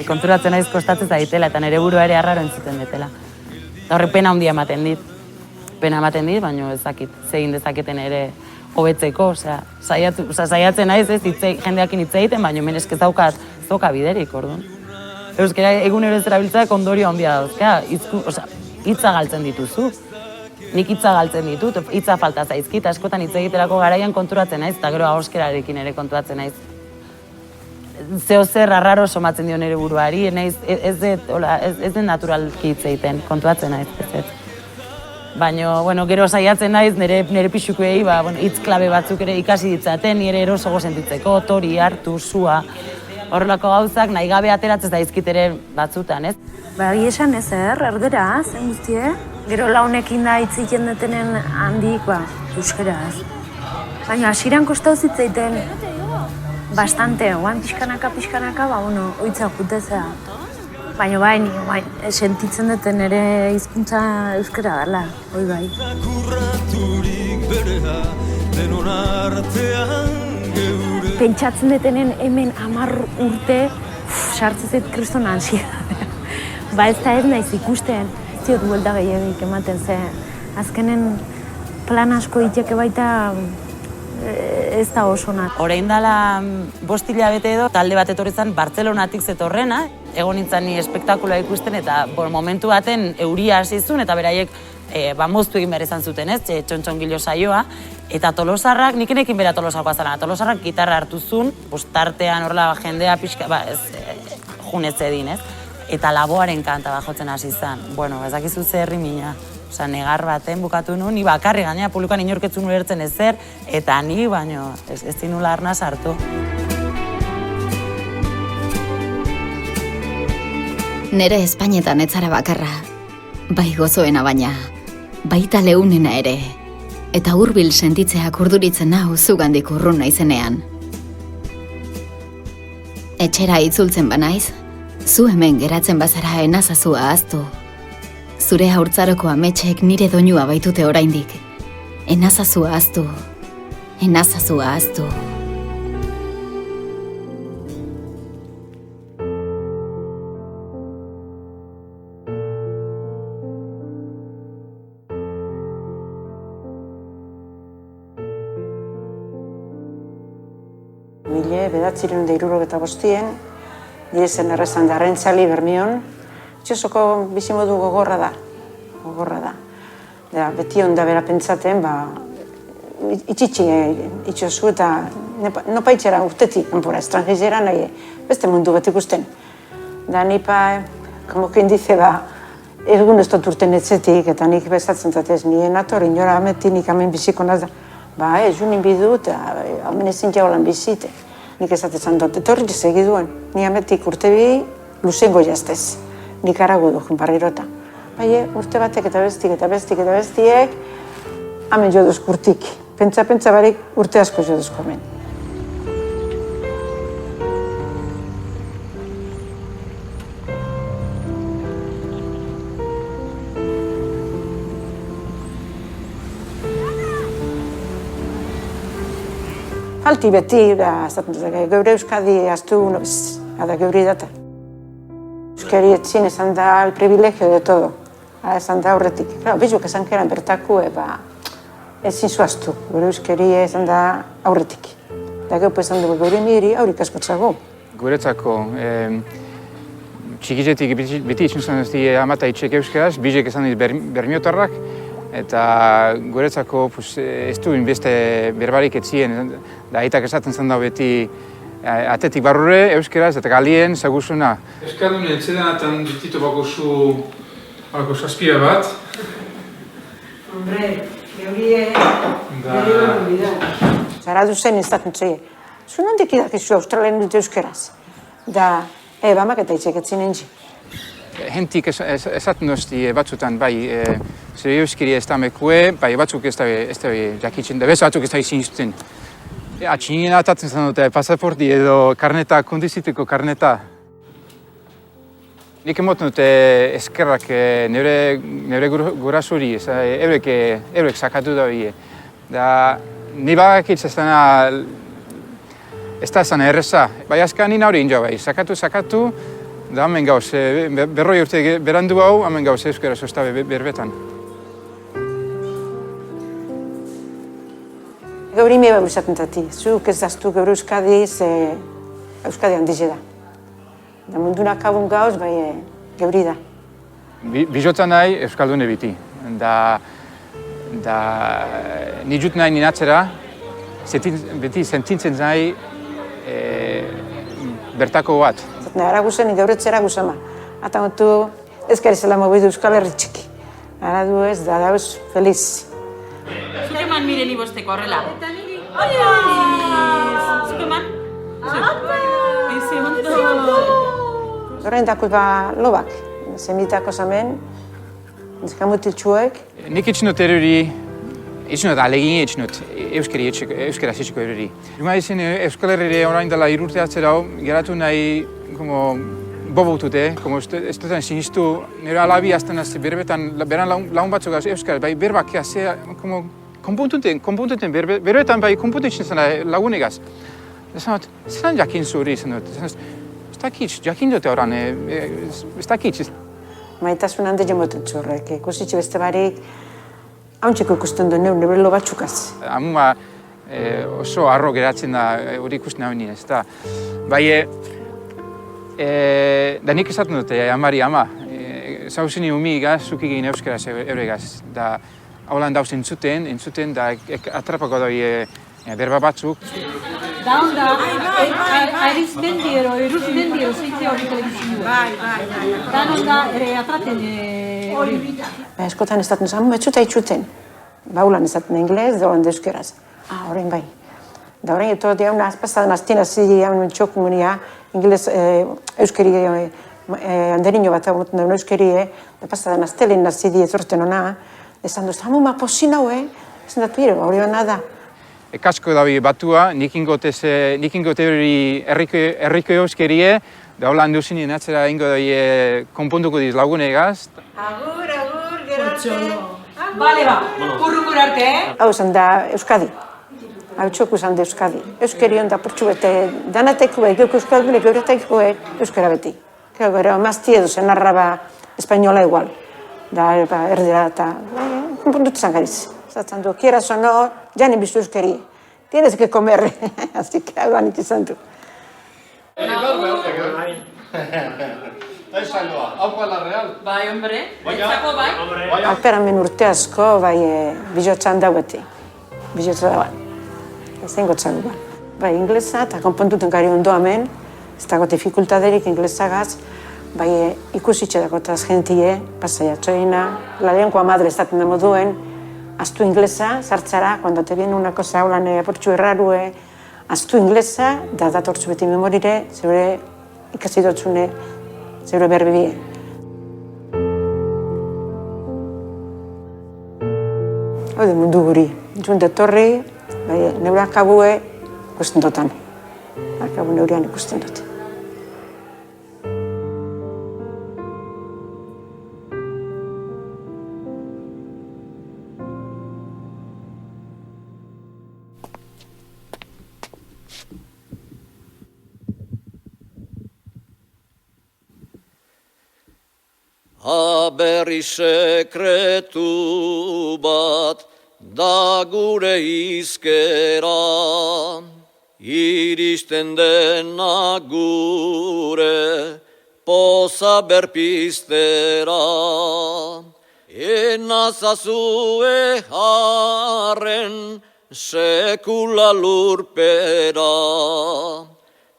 Konturatzen naiz kostatzen zaitela eta nire burua ere arraro entzuten detela. Eta horrek pena handia ematen dit. Pena ematen dit, baina ez dakit, zegin dezaketen ere hobetzeko, saiatzen naiz ez jendeakin hitz egiten, baina hemen ez dauka biderik, orduan. Euskara egunero ez erabiltzeak ondorio handia dauzka, hitza galtzen dituzu. Nik hitza galtzen ditut, hitza falta zaizkit, askotan hitz egiterako garaian konturatzen naiz, eta gero ahoskerarekin ere konturatzen naiz. Zeo zer arraro somatzen dio nire buruari, ez den naturalki hitz egiten, konturatzen naiz, ez. Baina, gero saiatzen naiz, nire pixukuei, hitz klabe batzuk ere ikasi ditzaten, nire erosogo sentitzeko, tori, hartu, sua, horrelako gauzak nahi gabe ateratzen daizkit ere batzutan, ez? Bagi esan ergera, zen guztie, gero launekin da hitz egiten detenen handik, euskeraz. Baina hasiran kostau zitzaiten bastante, oan pixkanaka, oitza jutezea. Baina sentitzen duten ere hizkuntza euskara dela, hoi bai. Pentsatzen detenen hemen 10 urte, sartzen zait kriston ansiedadea. Ez da ez naiz ikusten, ez diot buelta gehiagik ematen ze. Azkenen plan asko iteke baita ez da oso nahi. Orain dela 5 hilabete edo, talde bat etorri zen Bartzelonatik zetorrena, egon nintzen ni espektakula ikusten eta momentu baten euria hasi zuen eta beraiek moztu egin behar izan zuten, ez, txontxongilo saioa. Eta Tolosarrak, nik enekin bera Tolosakoa zara, Tolosarrak gitarra hartu zuen, tartean horrela jendea pixka, junez edin, ez? Eta Laboaren kanta jotzen hasi zen. Ez dakizu zer herri mina. Osa, negar baten bukatu nuen, ni bakarri gaina, publikoan inorketzun ulertzen ezer, eta ni, baino, ez zinula arnaz hartu. Nere Espainetan etzara bakarra, bai gozoena baina, baita leunena ere, eta hurbil sentitzeak urduritzen nau zugandik urrun naizenean. Etxera itzultzen banaiz, zu hemen geratzen bazara enazazua ahaztu. Zure haurtzaroko ametxek nire doinua baitute oraindik. Enazazua ahaztu, enazazua ahaztu. Mila 1965, nire zen errezan da Rentzali Bermion, itxosoko bizimodu gogorra da. Beti onda bera pentsaten, itxosu eta nopaitxera urtetik, kanpora, estrangizera nahi, beste mundu bat ikusten. Da nipa, como quien dice, egun ez dut urten etzetik, eta nik bezatzen zatez, nire nator, inora ameti nik amen biziko naz da, ez unin bidu, eta amen ezin jaulan bizite. Nik ezatzen dut, etorri segiduen, ni ametik urte bi, luzengo jaztez. Nik arago duen barrirota. Urte batek eta bestiek, hamen jo duzk urtik. Pentsa barik urte asko jo duzko hemen. Falti beti, geure Euskadi aztu, ada geuri data. Euskari etzin esan da el privilegio de todo, esan da aurretik. Bizuk esan keran bertaku, ezin zuaztu, geure Euskari esan da aurretik. Da geupo esan dugu geure miri aurik askotzago. Guretzako, txikizetik beti itxuntzen ez di amata itxek euskaraz, bizek esan dit bermiotarrak, eta guretzako ez du beste berbarik etzien, da aitak esaten zen da beti atetik barrure, euskaraz eta galien zaguzuna. Euskadun etxedanatan dititu bakozu saspira bat. Hombre, geurie, geurie. Zara duzen ez daten zoie. Zuen handik idakizu Australian dut euskaraz. da bamak eta itxeketzen entzi. Hentik esaten dozti batzutan, bai, zure euskiri ez da mekue, bai, batzuk ez da jakitzen da, batzuk ez da izin atxinien atatzen zen dute pasaporti edo karneta, kondiziteko karneta. Nik emoten dute eskerrak neure gurasuri, eurek sakatu da bie. Da, ni bagakitz ez da zan erreza. Bai, azka nina hori injo bai, sakatu, da hemen gauz, berroi urte berandu hau, hemen gauz euskara zozta berbetan. Gaur ime bau izaten zati, zuk ez daztu gaur Euskadiz, Euskadi handize da. Da mundunak abun gauz, bai gauri da. Bizotan nahi Euskaldune biti. Da ni jut nahi ninatzera, beti sentintzen nahi bertako bat. Ara guzen, gauretzera guzama. Eta montu ezkarizela mobidu Euskal Herri txiki. Ara du ez, da dauz feliz. Zuk eman miren ibosteko horrela. Eta niri. Zuk eman? Ezi ondo. Horrein dakuz lobak. Zemitako zamen, ezkamutiltxuek. Nik itxinot erori, itxinot alegin itxinot euskara zitxiko erori. Juma izan Euskal Herri orain dela 3 urte atzera hau, geratu nahi boboutute, ez dutan sinistu, nire alabi azten azte berbetan, beran lagun batzuk euskara, bai berbak konpuntuten, berbetan bai konpuntutzen zena lagunegaz. Zanot, zelan jakin zuri, zanot, ez dakitz, jakin dute oran, ez dakitz. Maitasun hande jamoten txorrek, ikusitxe beste barik, hauntxeko ikusten du nire lo batxukaz. Amuma oso arro geratzen da hori ikusten hau nien, ez da. Bai, da nik esaten dute, amari ama, zauzeni umigaz, zuki egin euskaraz euregaz. Da, haulan dauz entzuten, da atrapako doi berba batzuk. Da onda, Ariz Mendiero, Eruz Mendiero zeitzea hori telebizioa. Bai. Da onda, atraten hori. Eskotan ez daten zamu, etxuta itxuten. Baulan ez daten inglez, da holan da euskeraz. Horrein bai. Da horrein eto diaun azpazadan aztien azidi haun txokunia, inglez euskeri anderino bat agoten daun euskeri, da pasadan aztelen azidi ezorten ona, esan duz, hamu ma posin hau, esan datu ere, hori hona da. Kasko dabi batua, nik ingote hori herriko euskerie, da holan duzinen atzera ingo doi konpontuko diz lagunegaz. Agur, gero arte. Bale ba, urrungur arte, Hau esan da Euskadi. Hau txoku esan da Euskadi. Euskeri onda portxu bete, danateko geuk euskaldune, geureteko euskara beti. Gero, mazti edo zen arraba espainola igual. Da, erdera eta konpontutu zangariz. Zatzen du, quieras o no, ya ni bizu euskeri. Tienes que comer. Así que hau anit izan du. Haupa la real. Bai, hombre, entzako bai. Alperamen urte asko, bai, bizotzan dau beti. Bizotza da bat. Ezen gotzak igual. Bai, inglesa eta konpontuten gari ondo hemen, ez dago dificultaderik inglesagaz, bai, ikusitxe dakotaz gentie, pasaia txoina, la lengua madre ez daten da moduen, aztu inglesa, sartzara, cuando te viene una cosa haulan aportxu errarue, aztu inglesa, da datortzu beti memorire, zeure ikasi dotzune, zeure berbibie. Hau de mundu guri, junte torri, bai, neure akabue ikusten dutan. Akabu neurean ikusten dut. Berri sekretu bat da gure izkera, iristen dena gure poza berpiztera. Enazazue harren sekula lurpera,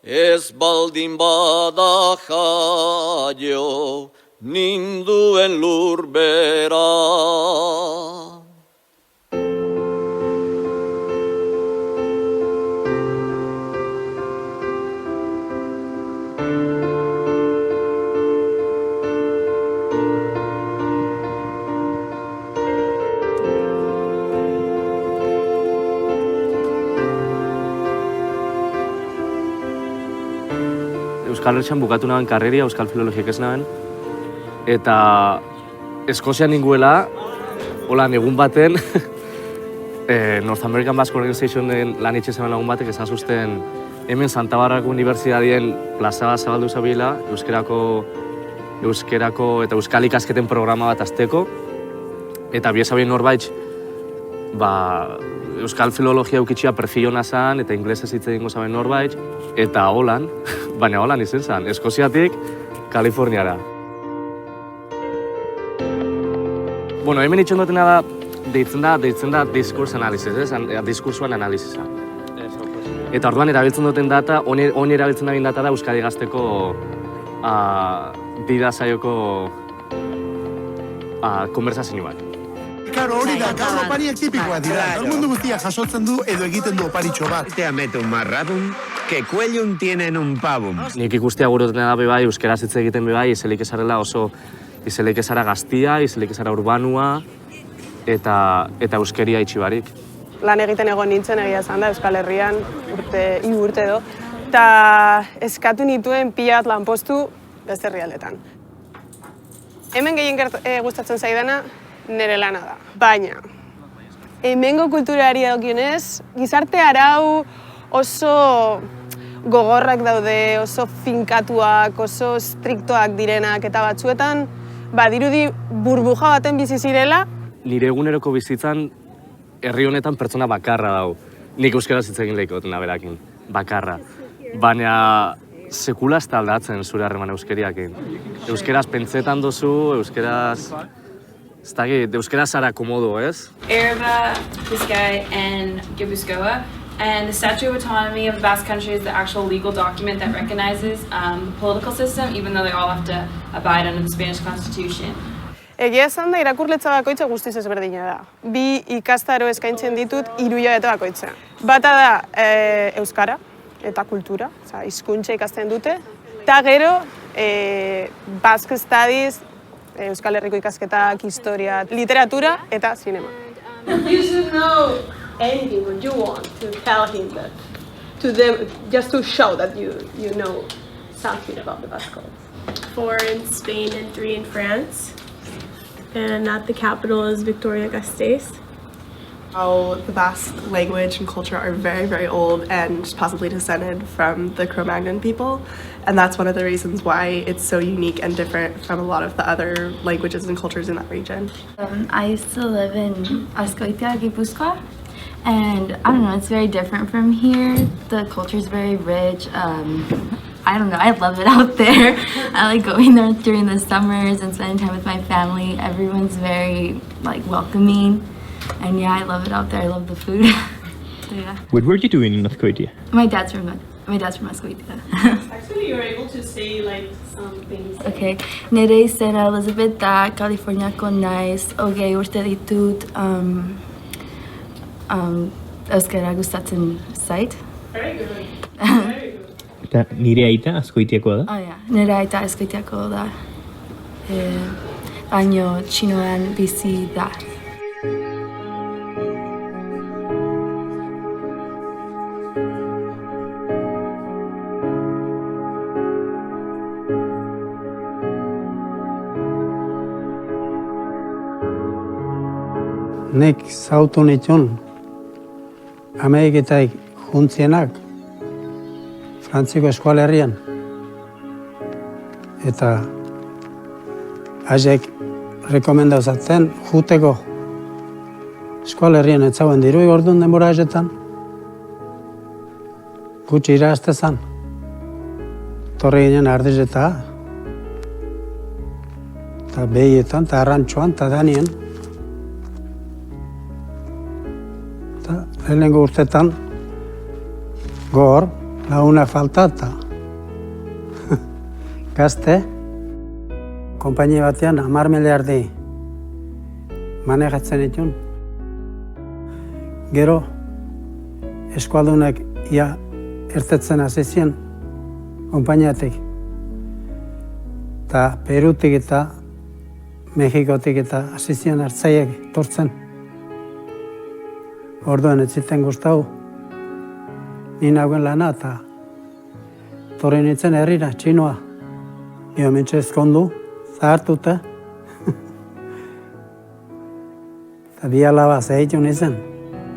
ez baldin bada jaio, ninduen lurbera. Euskal Herrian bukatu naben karreria, Euskal Filologiak ez naben. Eta Eskozian ninguela, holan egun baten, North American Basque Organizationen lan itxezen lagun batek esan zuzten hemen Santa Barbarako Unibertsitatien plaza bat zabaldu zabila, euskerako eta euskal ikasketen programa bat azteko. Eta biezabien norbait, euskal filologia eukitxia perfilona zan, eta inglesez hitz egingo zaben norbait, eta holan, baina holan izen zan, Eskoziatik Kaliforniara. Bueno, hemen itxon dutena da, deitzen da diskursuan analiziza. Eta orduan erabiltzen duten data, honi erabiltzen da data da Euskadi Gazteko dida zaioko konversazio bat. Karo, hori da, gaur opariak tipikoa dira. Todo mundu guztia jasotzen du edo egiten du oparitxo bat. Te ameto un marradun, que cuellun tienen un pavum. Nik ikustea guroten da bebai, euskeraz hitz egiten bebai, izelik esarela oso, izelik esara gaztia, izelik esara urbanua, eta euskeria itxibarik. Lan egiten egon nintzen egia esan da Euskal Herrian, hiru urte edo, eta eskatu nituen pila bat lanpostu beste herrialdetan. Hemen gehien gustatzen zaidana nire lana da. Baina, hemengo kulturari dagokionez, gizarte arau oso gogorrak daude, oso finkatuak, oso striktoak direnak, eta batzuetan, badirudi burbuja baten bizi zirela. Nire eguneroko bizitzan, herri honetan pertsona bakarra dau. Nik euskeraz hitz egin lehikoten berakin, bakarra. Baina sekula ez da aldatzen zure harreman euskeriakin. Euskeraz pentsetan dozu, euskeraz... Ez dakit, euskeraz zara komodo, ez? Araba, Biscay, and Gipuzkoa. And the Statute of Autonomy of the Basque Country is the actual legal document that recognizes the political system, even though they all have to abide under the Spanish Constitution. Egia esan da, irakurletza bakoitza guztiz ezberdina da. Bi ikastaro eskaintzen ditut 3 hilabete bakoitza. Bata da euskara eta kultura, hizkuntza ikasten dute. Eta gero, Basque Studies, Euskal Herriko ikasketak, historia, literatura eta zinema. You should know anything when you want to tell him that, to them, just to show that you know something about the Basque culture. 4 in Spain and 3 in France. And at the capital is Vitoria-Gasteiz. How the Basque language and culture are very, very old and possibly descended from the Cro-Magnon people. And that's one of the reasons why it's so unique and different from a lot of the other languages and cultures in that region. I used to live in Azkoitia, Gipuzkoa. And I don't know, it's very different from here. The culture is very rich. I don't know, I love it out there. I like going there during the summers and spending time with my family. Everyone's very welcoming. And yeah, I love it out there. I love the food. So yeah. What were you doing in Azkoitia? My dad's from Azkoitia. Actually, you're able to say some things. Okay. Nire izena Elizabeth da, Kaliforniako naiz, hogei urte ditut, euskara gustatzen zait. Very good. Very good. Eta nire aita Azkoitiakoa da? Oh, yeah. Nire aita Azkoitiako da. Baino txinoan bizi da. Nik zautu nituen Ameriketak juntzienak Frantziko eskualerrian. Eta haiek rekomendauzatzen juteko eskualerrian etzauen dirui orduan denbora haietan. Gutxi irazte zan. Torre ginen ardizeta. Eta behietan, eta arrantxoan, eta danien. Lehenengo urtetan, gor, laguna faltata. Gazte, konpainia batean 10 miliardi manejatzen ditun. Gero, eskualdunek ia ertetzen hasi zien konpainiatik. Eta Perutik eta Mexikotik eta hasi zien hartzaiek tortzen. Orduan ez ziten gustau, ni nagoen lana eta torri nintzen herrira, txinoa. Nio mentxe ezkondu, zahartuta. Eta bi alaba zehitu nintzen.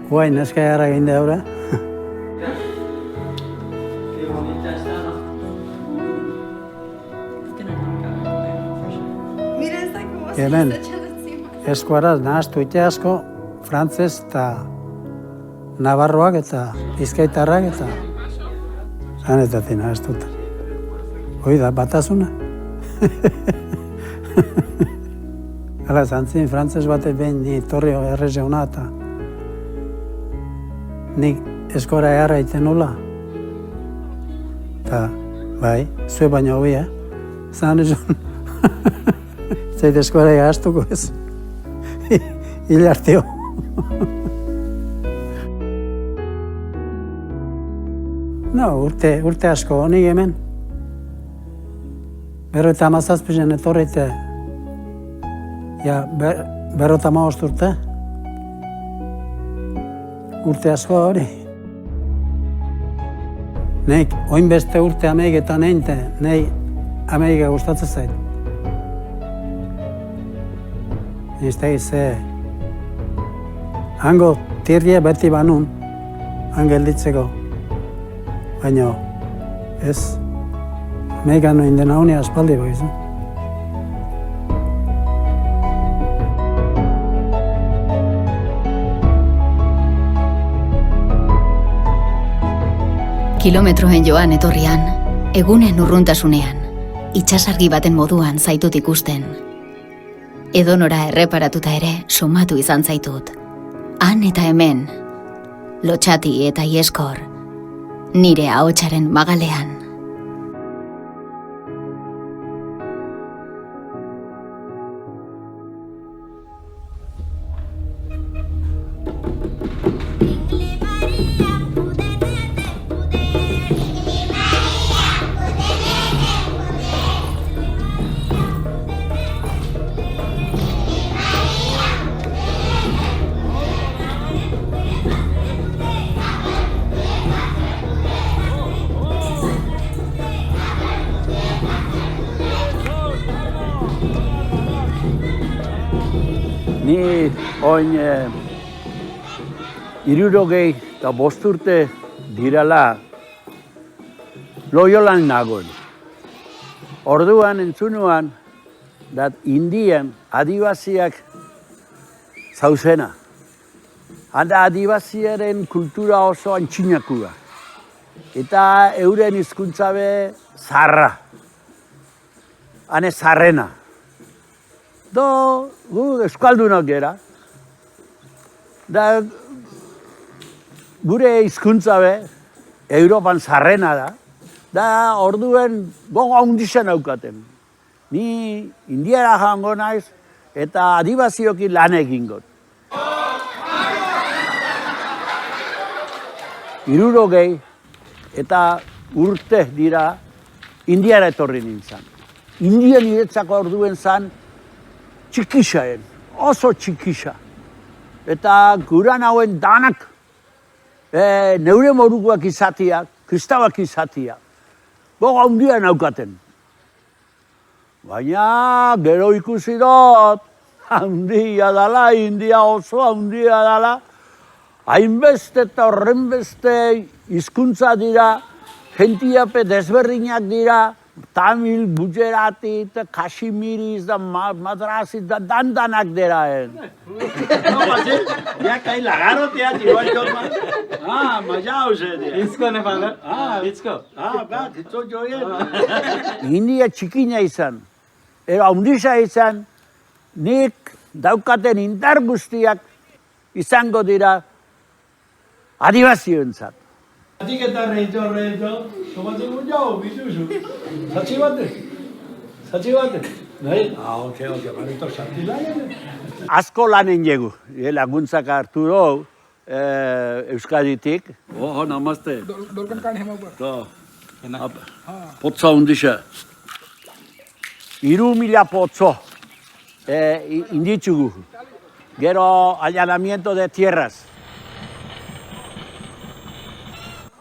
Guai, neska gara ginde aurra. Hemen, eskuaraz nahaztu ite asko, frantzez eta nabarroak eta bizkaitarrak eta zanetatik nahaztuta. Hoi da, batasuna. Hala, zantzin, frantzez batek behin ni torri errezeuna eta nik eskora eharra iten nula. Eta, bai, zue baina hobia, zan ezun. Zait eskora egaztuko ez. Hil arteo. No, urte asko honik hemen. Berro eta amazazpizien etorrite. Ja, berro eta amabost urte. Urte asko hori. Neik, oin beste urte ameiketan einte, nei ameika gustatzen zait. Nizte ze hango tirrie beti banun, gelditzeko. Baina ez, ameika noin dena honi aspaldi baizu. Kilometroen joan etorrian, egunen urruntasunean, itsasargi baten moduan zaitut ikusten. Edonora erreparatuta ere somatu izan zaitut. Han eta hemen, lotxati eta ieskor, nire ahotsaren magalean. Ni oin 65 urte dirala Loiolan nagoen. Orduan entzunuan, dat Indian adibasiak zauzena. Handa adibasiaren kultura oso antxinakua. Eta euren hizkuntzabe zarra. Hane zarrena. Gu euskaldunak gera. Da gure hizkuntza be Europan zarrena da. Da orduen gogo handixen aukaten. Ni Indiara joango naiz eta adibaziokin lan egingot. 60 eta urte dira Indiara etorri nintzen. India niretzako orduen zan txikisaen, oso txikisa. Eta guran hauen danak neure morukoak izatia, kristauak izatia. Gogo handia naukaten. Baina gero ikusi dut, handia dala, India oso handia dala. Hainbeste eta horrenbeste hizkuntza dira, jentiape desberdinak dira, Tamil, Gujarati, Kashmiri, Madrasi, dandanak diraen. Ya kai lagarotea tiro joma. Maja hause dia. Itzko ne bada. Itzko. Ba, kitzo joien. India txikina izan, handia izan, nik daukaten indar guztiak izango dira adibazioentzat. Atik eta reito, somatik jau, bituzu. Zatsi bate. Nahi? Oke, barito sarti lan. Asko lanen jegu, laguntzak hartu dugu, Euskaditik. Namaste. Potza hundixa. 3.000 potzo inditzugu. Gero allanamiento de tierras.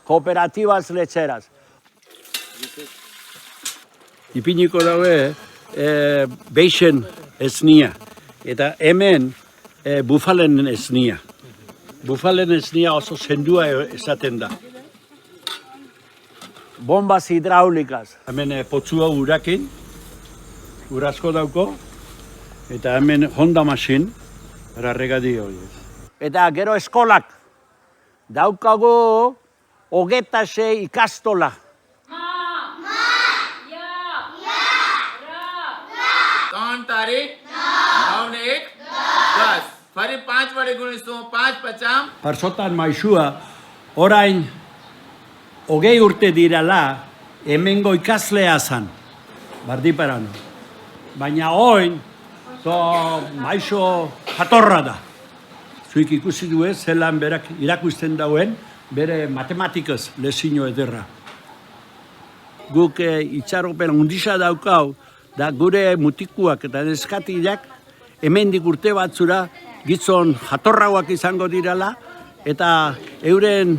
Cooperativas lecheras. Ipiniko daue beixen esnia. Eta hemen bufalen esnia. Bufalen esnia oso zendua esaten da. Bombaz hidraulikaz. Hemen potzua urakin, urasko dauko. Eta hemen Honda Machine, regadio. Eta gero eskolak. Daukago 26 ikastola. कौन तारीख 9 1 10 फरी 5 बड़े गुणिस्तों 5 50 Parsotan maizua, orain 20 urte dirala, hemengo ikaslea zan, Bardiparano. Baina oin, maizo jatorra da. Zuik ikusi du ez, zelan berak irakusten dauen, bere matematikaz lezino ederra. Guk itxaropen undisa daukau, da gure mutikuak eta neskatiak hemendik urte batzura gizon jatorrauak izango dirala eta euren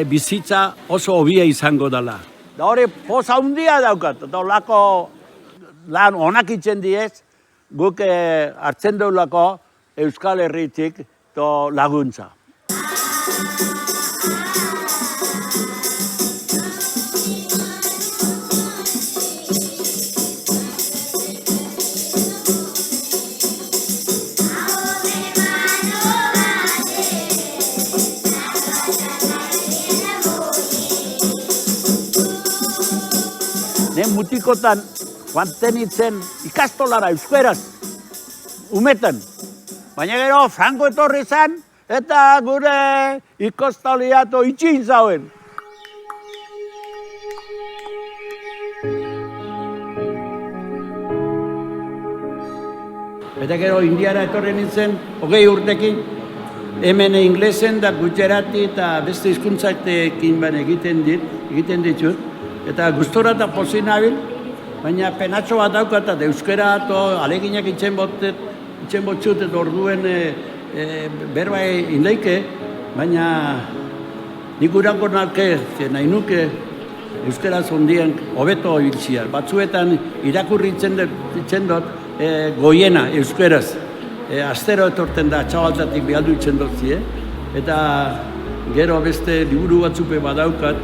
bizitza oso hobia izango dela. Da hori poza handia daukat, eta olako lan onak itzen diez, guk hartzen deulako Euskal Herritik laguntza. Mutikotan joanten itzen ikastolara euskeraz, umetan. Baina gero Franco etorri zen eta gure ikostaliato itxin zauen. Eta gero Indiara etorri nintzen 20 urtekin, hemen inglesen da gutxerati eta beste hizkuntzatekin egiten ditut. Eta gustora eta pozik nabil, baina penatxo bat daukat eta euskera aleginak itzen botxut eta orduen berba inleike, baina nik urako nalke, nahi nuke euskera zondien hobeto ibiltzia. Batzuetan irakurri itzen dut goiena euskeraz. Astero etorten da txabaltatik bialdu itzen dut zie. Eta gero beste liburu batzupe badaukat,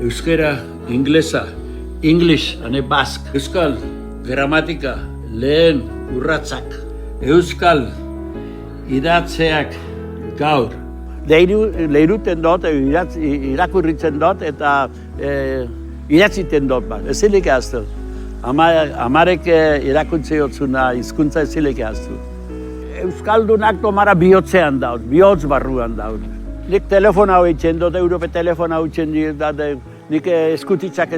euskera, inglesa, English, ane Bask, Euskal, gramatika, lehen urratzak, Euskal, idatzeak gaur. Leiruten dut, irakurritzen dut eta idatziten dut bat, ezilik ahaztu. Amarek irakuntze jotzuna hizkuntza ezilik ahaztu. Euskaldunak tomara bihotzean daut, bihotz barruan daut. Nik telefona hau itzen dut, Europe telefona hau itzen dut, nik eskutitzak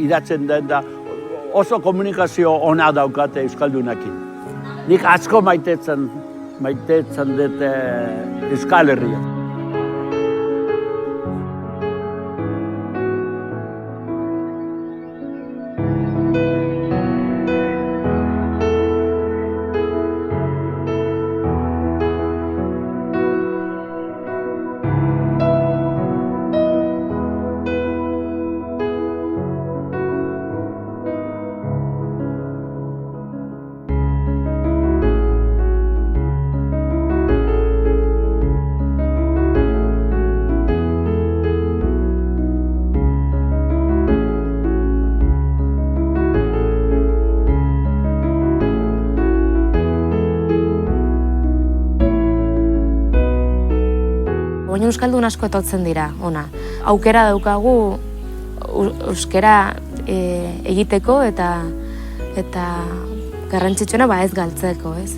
idatzen da oso komunikazio ona daukate euskaldunakin. Nik asko maitetzen dut Euskal Herria. Baina euskaldun asko etortzen dira, ona. Aukera daukagu euskera egiteko eta garrantzitsuena ez galtzeko, ez?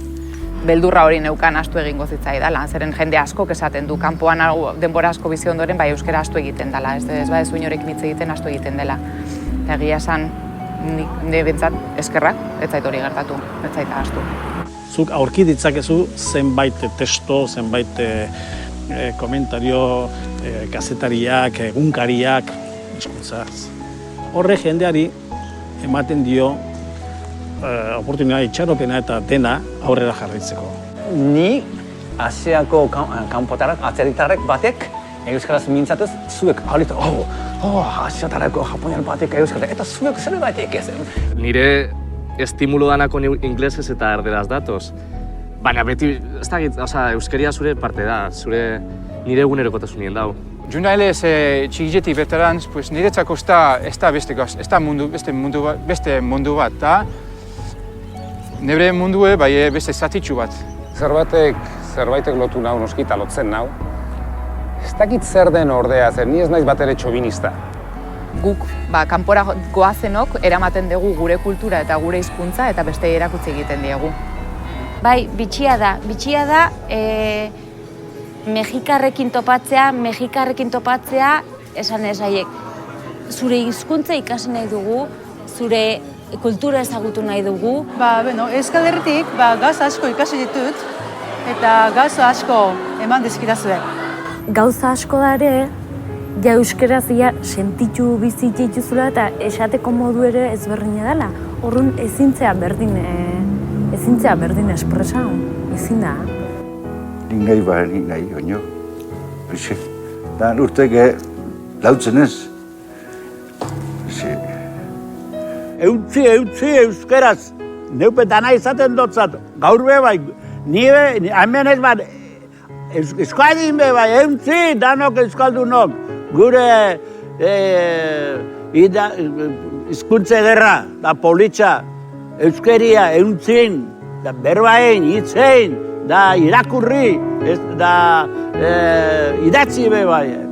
Beldurra hori neukan astu egingo zitzaidala, zeren jende asko esaten du, kanpoan denbora asko bizi ondoren bai euskera astu egiten dela, ez badezu inorekin hitz egiten astu egiten dela. Eta egia esan, nire bentsat eskerrak, ez zait hori gertatu, ez zait astu. Zuk aurki ditzakezu zenbait testo, zenbait komentario, kazetariak, egunkariak, eskuntzaz. Horre jendeari ematen dio oportunidade itxaropena eta dena aurrera jarraitzeko. Ni Asiako kanpotarrak, atzerritarrek batek euskaraz mintzatez, zuek halitu, Asiatarako Japonian batek euskara, eta zuek zer batek ez. Nire estimulo danako inglesez eta erderaz datoz. Baina beti, ez da, euskeria zure parte da, nire egunerokotasunien dau. Junailes txikitik beterantz, pues niretzako ez da beste mundu bat, da nebre mundue bai beste zatitxu bat. Zerbaitek lotu nau, noskita lotzen nau. Ez dakit zer den ordea, zer ni ez naiz bat ere txobinista. Guk, kanpora goazenok eramaten dugu gure kultura eta gure hizkuntza eta beste erakutsi egiten diegu. Bai, bitxia da, Mexikarrekin topatzea, esan ez haiek. Zure hizkuntza ikasi nahi dugu, zure kultura ezagutu nahi dugu. Euskal Herritik gauza asko ikasi ditut eta gauza asko eman dizkidazuek. Gauza asko da ere, ja euskeraz sentitu bizitu dituzula eta esateko modu ere ezberdina dela. Orrun ezintzea berdin espresa, ezin da. Nik nahi, oino. Da urtek lautzen ez. Eutzi euskeraz, neupe dana izaten dotzat, gaur be bai, nire hemen ez bat, euskaldin be bai, eutzi danok euskaldunok, gure hizkuntza ederra, da politxa, euskeria, euntzin, da berbain, hitzein, da irakurri, da idatzi be bai.